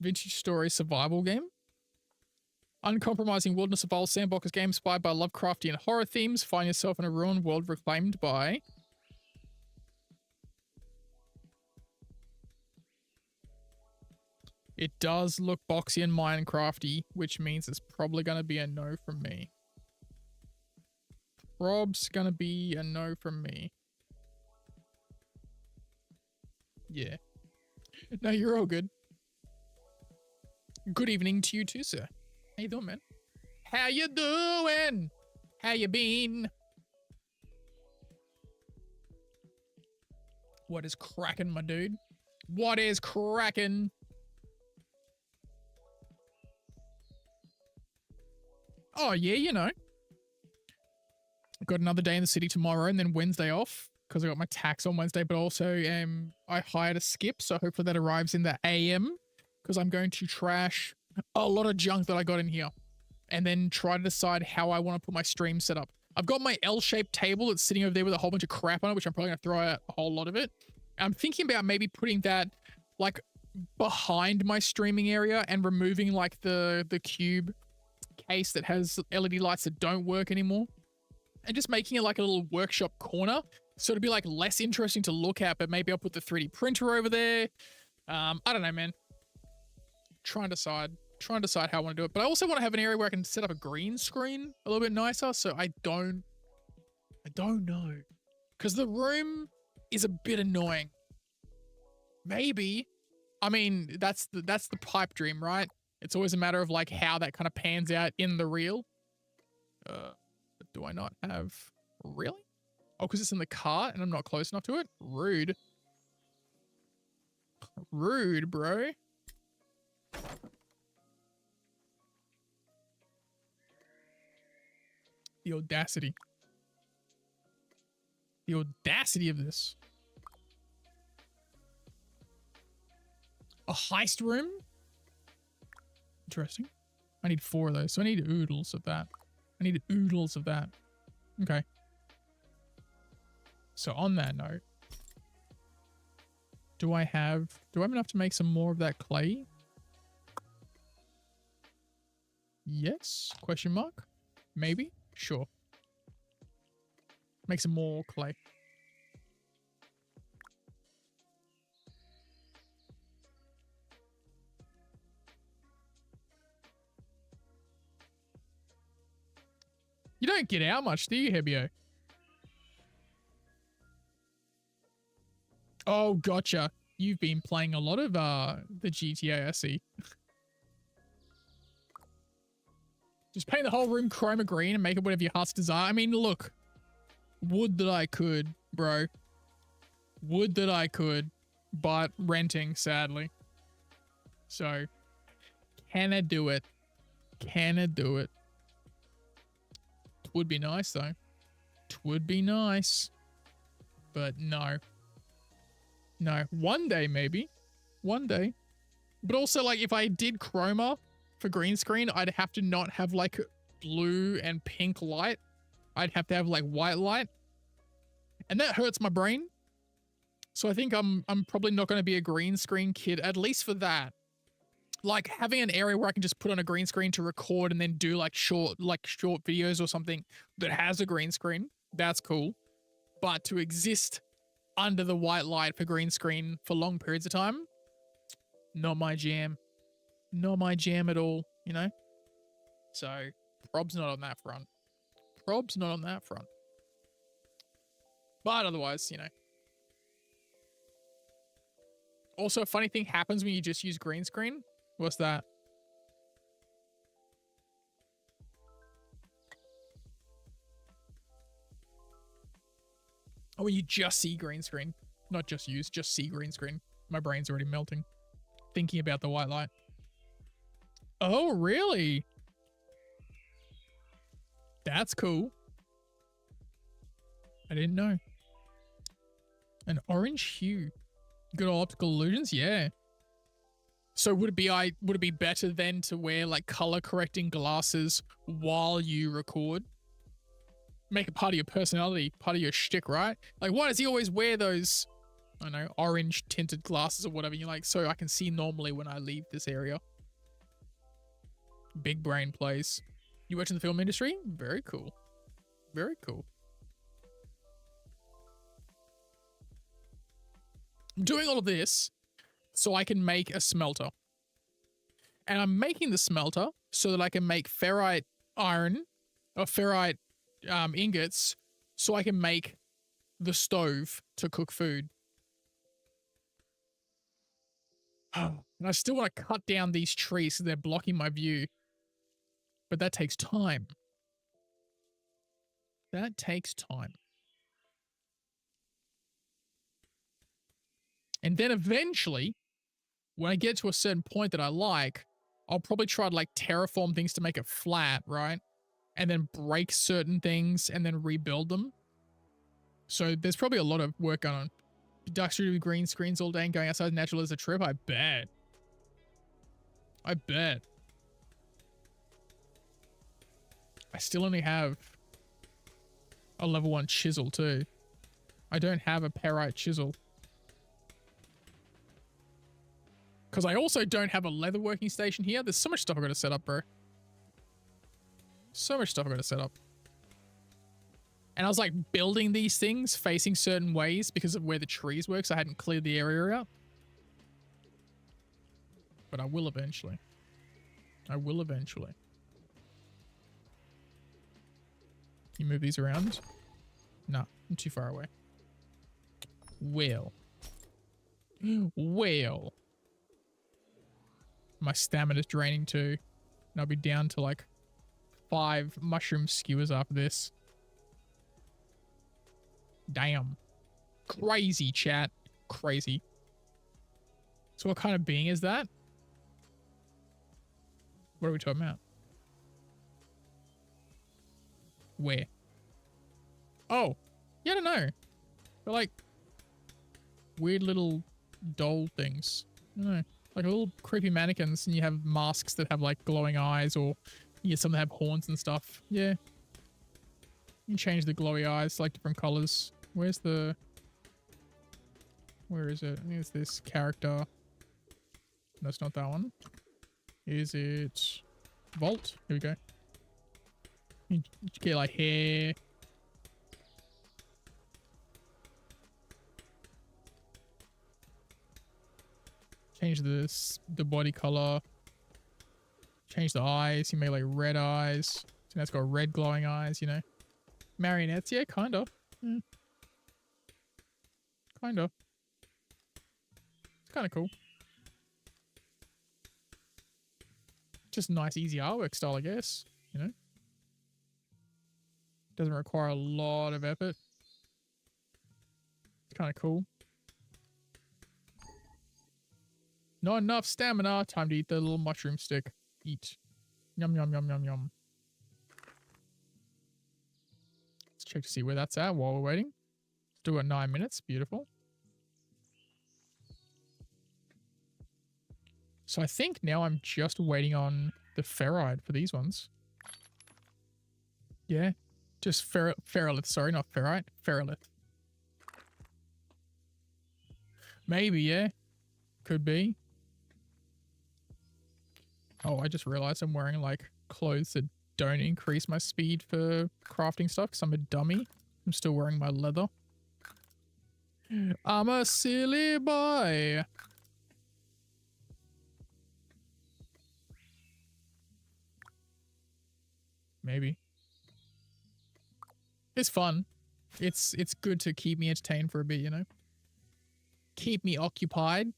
Vintage Story survival game. Uncompromising wilderness evolved sandbox game inspired by Lovecraftian horror themes. Find yourself in a ruined world reclaimed by... It does look boxy and Minecrafty, which means it's probably going to be a no from me. Rob's going to be a no from me. Yeah. No, you're all good. Good evening to you too, sir. How you doing, man? How you doing? How you been? What is cracking, my dude? What is cracking? Oh, yeah, you know. I've got another day in the city tomorrow and then Wednesday off because I got my tax on Wednesday, but also I hired a skip, so hopefully that arrives in the AM because I'm going to trash a lot of junk that I got in here and then try to decide how I want to put my stream set up. I've got my L-shaped table that's sitting over there with a whole bunch of crap on it, which I'm probably going to throw out a whole lot of it. I'm thinking about maybe putting that like behind my streaming area and removing like the cube case that has LED lights that don't work anymore and just making it like a little workshop corner so it'd be like less interesting to look at, but maybe I'll put the 3D printer over there. I don't know, man. Trying to decide how I want to do it, but I also want to have an area where I can set up a green screen a little bit nicer, so I don't know, because the room is a bit annoying. Maybe, I mean, that's the pipe dream, right? It's always a matter of like how that kind of pans out in the real. Do I not have... Really? Oh, because it's in the cart and I'm not close enough to it? Rude. Rude, bro. The audacity. The audacity of this. A heist room? Interesting. I need 4 of those, so I need oodles of that. I need oodles of that. Okay. So on that note, do I have enough to make some more of that clay? Yes? Question mark? Maybe? Sure. Make some more clay. You don't get out much, do you, Hebio? Oh, gotcha. You've been playing a lot of the GTA, I see. Just paint the whole room chroma green and make it whatever your heart's desire. I mean, look. Would that I could, bro. Would that I could, but renting, sadly. So, can I do it? Can I do it? Would be nice though. It would be nice. But no. No. One day maybe. One day. But also like if I did chroma for green screen, I'd have to not have like blue and pink light. I'd have to have like white light. And that hurts my brain. So I think I'm probably not going to be a green screen kid, at least for that. Like having an area where I can just put on a green screen to record and then do like short videos or something that has a green screen. That's cool. But to exist under the white light for green screen for long periods of time, not my jam. Not my jam at all, you know? So, prob's not on that front. Prob's not on that front. But otherwise, you know. Also, a funny thing happens when you just use green screen. What's that? Oh, when you just see green screen. Not just use, just see green screen. My brain's already melting. Thinking about the white light. Oh, really? That's cool. I didn't know. An orange hue. Good old optical illusions? Yeah. So would it be better then to wear like color correcting glasses while you record? Make it part of your personality, part of your shtick, right? Like, why does he always wear those, I don't know, orange tinted glasses or whatever? And you're like, so I can see normally when I leave this area. Big brain plays. You worked in the film industry? Very cool. Very cool. I'm doing all of this so I can make a smelter. And I'm making the smelter so that I can make ferrite iron or ferrite ingots so I can make the stove to cook food. And I still want to cut down these trees so they're blocking my view. But that takes time. That takes time. And then eventually, when I get to a certain point that I like, I'll probably try to like terraform things to make it flat, right? And then break certain things and then rebuild them. So there's probably a lot of work going on. Duck studio with green screens all day and going outside natural as a trip? I bet. I bet. I still only have a level 1 chisel too. I don't have a perite chisel. Because I also don't have a leather working station here. There's so much stuff I've got to set up, bro. So much stuff I've got to set up. And I was like building these things facing certain ways because of where the trees were, because I hadn't cleared the area out. But I will eventually. I will eventually. You move these around? No, I'm too far away. Well. Well. My stamina's draining too. And I'll be down to like 5 mushroom skewers after this. Damn. Crazy, chat. Crazy. So what kind of being is that? What are we talking about? Where? Oh. Yeah, I don't know. They're like weird little doll things. I don't know. Like little creepy mannequins, and you have masks that have like glowing eyes, or you get some that have horns and stuff. Yeah. You can change the glowy eyes, like different colors. Where's the... Where is it? I think it's this character. No, it's not that one. Is it... Vault? Here we go. You get like hair. Change the body color. Change the eyes. You make like red eyes. So now it's got red glowing eyes, you know. Marionettes, yeah, kind of. Mm. Kind of. It's kind of cool. Just nice, easy artwork style, I guess. You know? Doesn't require a lot of effort. It's kind of cool. Not enough stamina. Time to eat the little mushroom stick. Eat. Yum, yum, yum, yum, yum. Let's check to see where that's at while we're waiting. Let's do it 9 minutes. Beautiful. So I think now I'm just waiting on the ferrite for these ones. Yeah. Just ferrolith. Sorry, not ferrite. Ferrolith. Maybe, yeah. Could be. Oh, I just realized I'm wearing like clothes that don't increase my speed for crafting stuff because I'm a dummy. I'm still wearing my leather. I'm a silly boy. Maybe. It's fun. It's good to keep me entertained for a bit, you know? Keep me occupied.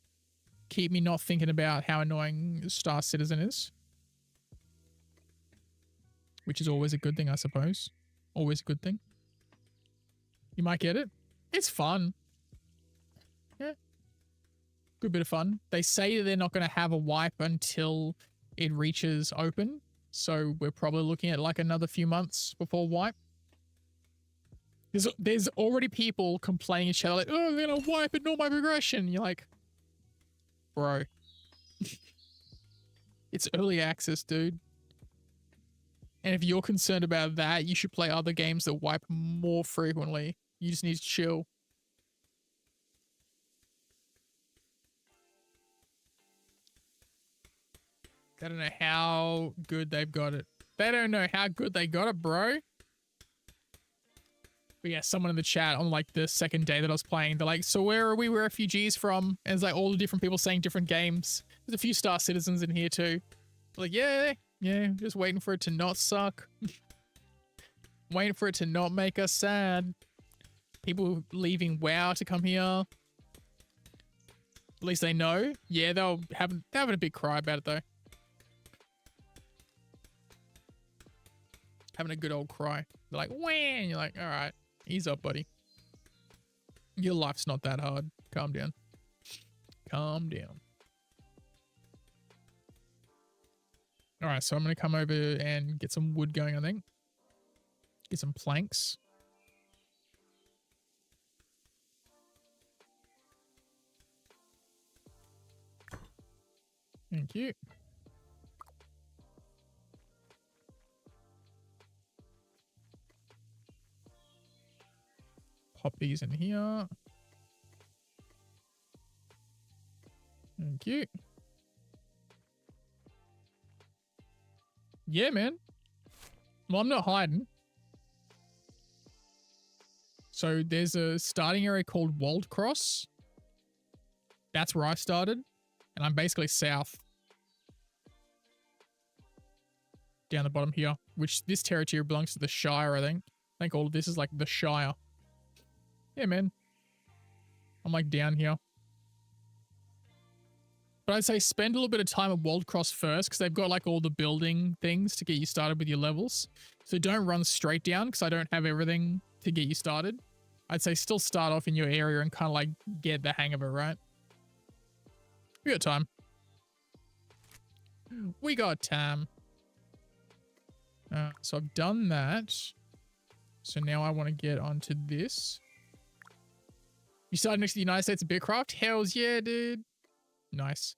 Keep me not thinking about how annoying Star Citizen is. Which is always a good thing, I suppose. Always a good thing. You might get it. It's fun. Yeah. Good bit of fun. They say they're not going to have a wipe until it reaches open. So we're probably looking at like another few months before wipe. There's already people complaining each other like, oh, they're going to wipe it, not my progression. You're like, bro. It's early access, dude. And if you're concerned about that, you should play other games that wipe more frequently. You just need to chill. They don't know how good they've got it. They don't know how good they got it, bro. But yeah, someone in the chat on like the second day that I was playing, they're like, so where are we refugees from? And it's like all the different people saying different games. There's a few Star Citizens in here too. Like, yeah, just waiting for it to not suck. Waiting for it to not make us sad. People leaving WoW to come here. At least they know. Yeah, they're having a big cry about it though. Having a good old cry. They're like, wah! And you're like, all right, ease up, buddy. Your life's not that hard. Calm down. Calm down. All right, so I'm going to come over and get some wood going, I think. Get some planks. Thank you. Pop these in here. Thank you. Yeah, man. Well, I'm not hiding. So there's a starting area called Walled Cross. That's where I started. And I'm basically south. Down the bottom here. Which this territory belongs to the Shire, I think. I think all of this is like the Shire. Yeah, man. I'm like down here. But I'd say spend a little bit of time at Walled Cross first because they've got like all the building things to get you started with your levels. So don't run straight down because I don't have everything to get you started. I'd say still start off in your area and kind of like get the hang of it, right? We got time. We got time. So I've done that. So now I want to get onto this. You started next to the United States of BitCraft? Hells yeah, dude. Nice.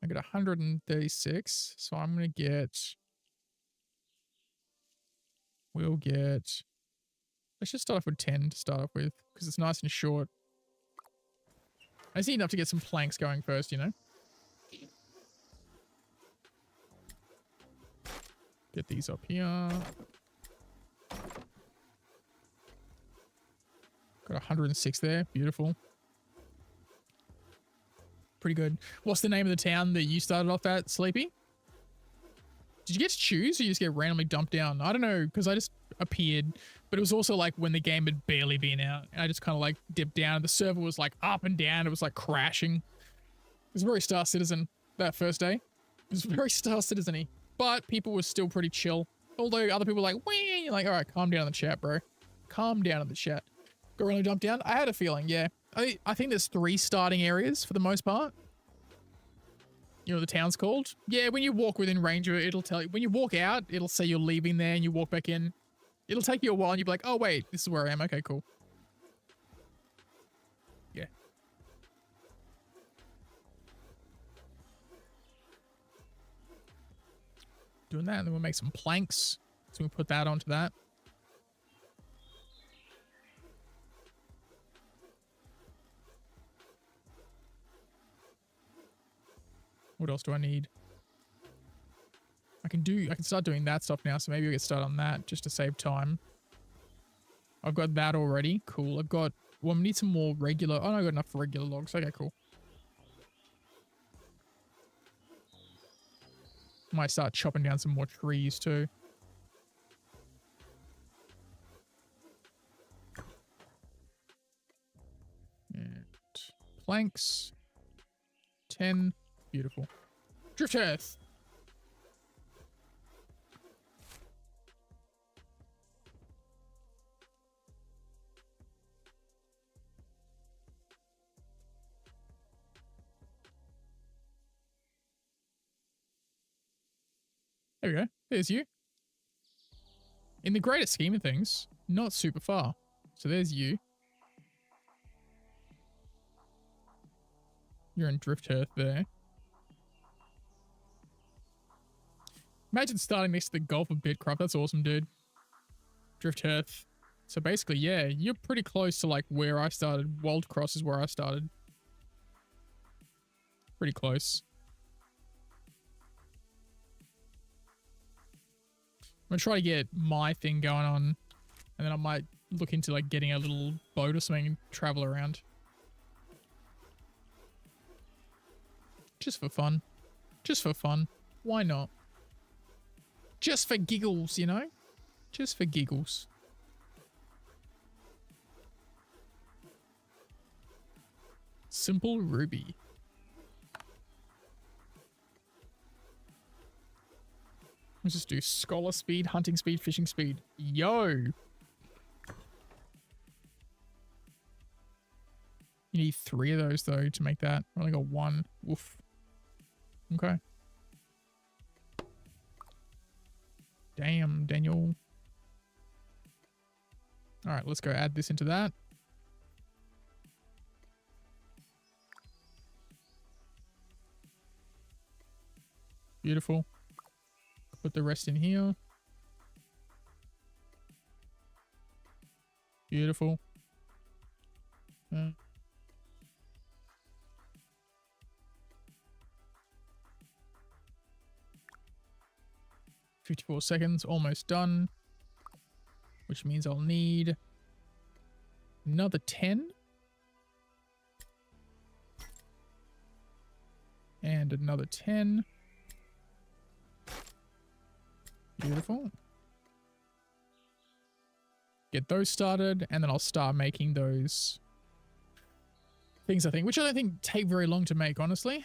I got 136. So I'm going to get... We'll get... Let's just start off with 10 to start off with. Because it's nice and short. I just need enough to get some planks going first, you know? Get these up here. Got 106 there. Beautiful. Pretty good. What's the name of the town that you started off at, Sleepy? Did you get to choose or you just get randomly dumped down? I don't know, because I just appeared. But it was also like when the game had barely been out. And I just kind of like dipped down. The server was like up and down. It was like crashing. It was very Star Citizen that first day. It was very Star Citizen-y. But people were still pretty chill. Although other people were like, wee! You're like, all right, calm down in the chat, bro. Calm down in the chat. Got really dumped down? I had a feeling, yeah. I think there's 3 starting areas for the most part. You know what the town's called? Yeah, when you walk within range of it, it'll tell you. When you walk out, it'll say you're leaving there and you walk back in. It'll take you a while and you'll be like, oh, wait, this is where I am. Okay, cool. Yeah. Doing that, and then we'll make some planks. So we'll put that onto that. What else do I need? I can start doing that stuff now, so maybe I'll get started on that just to save time. I've got that already. Cool. Well, we need some more regular. Oh, no, I got enough regular logs. Okay, cool. Might start chopping down some more trees too. And planks. 10. Beautiful. Drift earth. There we go. There's you. In the greater scheme of things, not super far. So there's you. You're in Drift Earth there. Imagine starting next to the Gulf of BitCraft. That's awesome, dude. Drift Earth. So basically, yeah, you're pretty close to like where I started. Waldcross is where I started. Pretty close. I'm gonna try to get my thing going on, and then I might look into like getting a little boat or something and travel around. Just for fun. Just for fun. Why not? Just for giggles, you know? Just for giggles. Simple Ruby. Let's just do scholar speed, hunting speed, fishing speed. Yo! You need 3 of those though to make that. I only got 1. Woof. Okay. Damn, Daniel. Alright, let's go add this into that. Beautiful. Put the rest in here. Beautiful. 54 seconds, almost done. Which means I'll need another 10. And another 10. Beautiful. Get those started, and then I'll start making those things, I think, which I don't think take very long to make, honestly.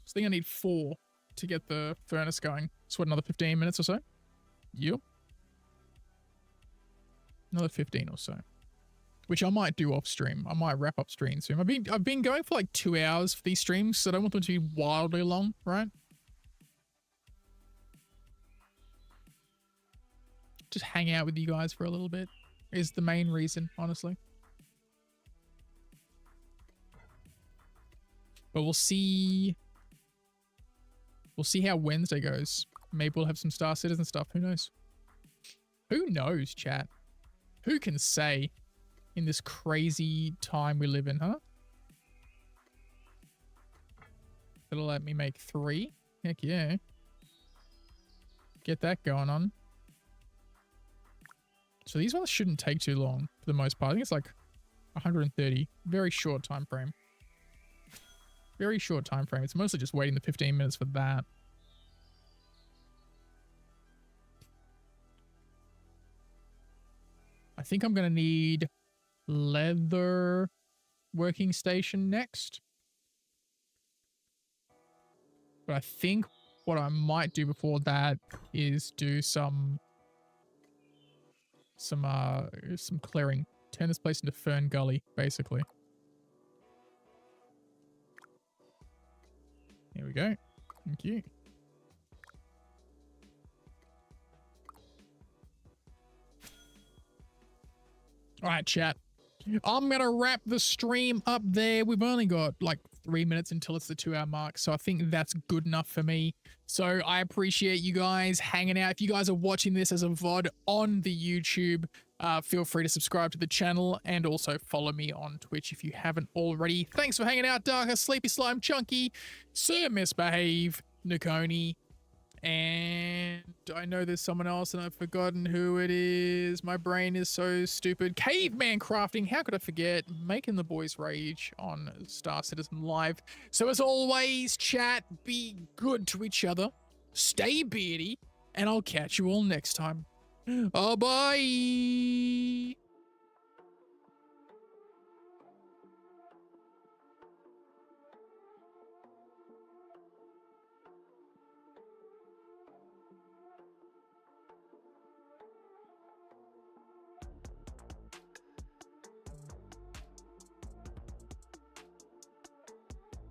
So I think I need 4 to get the furnace going. So what, another 15 minutes or so? Yep. Another 15 or so. Which I might do off stream. I might wrap up stream soon. I've been going for like 2 hours for these streams, so I don't want them to be wildly long, right? Just hang out with you guys for a little bit is the main reason, honestly. But we'll see. We'll see how Wednesday goes. Maybe we'll have some Star Citizen stuff. Who knows? Who knows, chat? Who can say in this crazy time we live in, huh? It'll let me make 3. Heck yeah. Get that going on. So these ones shouldn't take too long for the most part. I think it's like 130. Very short time frame. Very short time frame. It's mostly just waiting the 15 minutes for that. I think I'm going to need leather working station next. But I think what I might do before that is do some clearing. Turn this place into Fern Gully, basically. Here we go. Thank you. All right, chat. I'm going to wrap the stream up there. We've only got like 3 minutes until it's the 2-hour mark. So I think that's good enough for me. So I appreciate you guys hanging out. If you guys are watching this as a VOD on the YouTube, feel free to subscribe to the channel and also follow me on Twitch if you haven't already. Thanks for hanging out, Darker, Sleepy Slime, Chunky, Sir Misbehave, Nikoni, and I know there's someone else and I've forgotten who it is. My brain is so stupid. Caveman Crafting, how could I forget? Making the boys rage on Star Citizen Live. So as always, chat, be good to each other, stay beardy, and I'll catch you all next time. Oh, bye!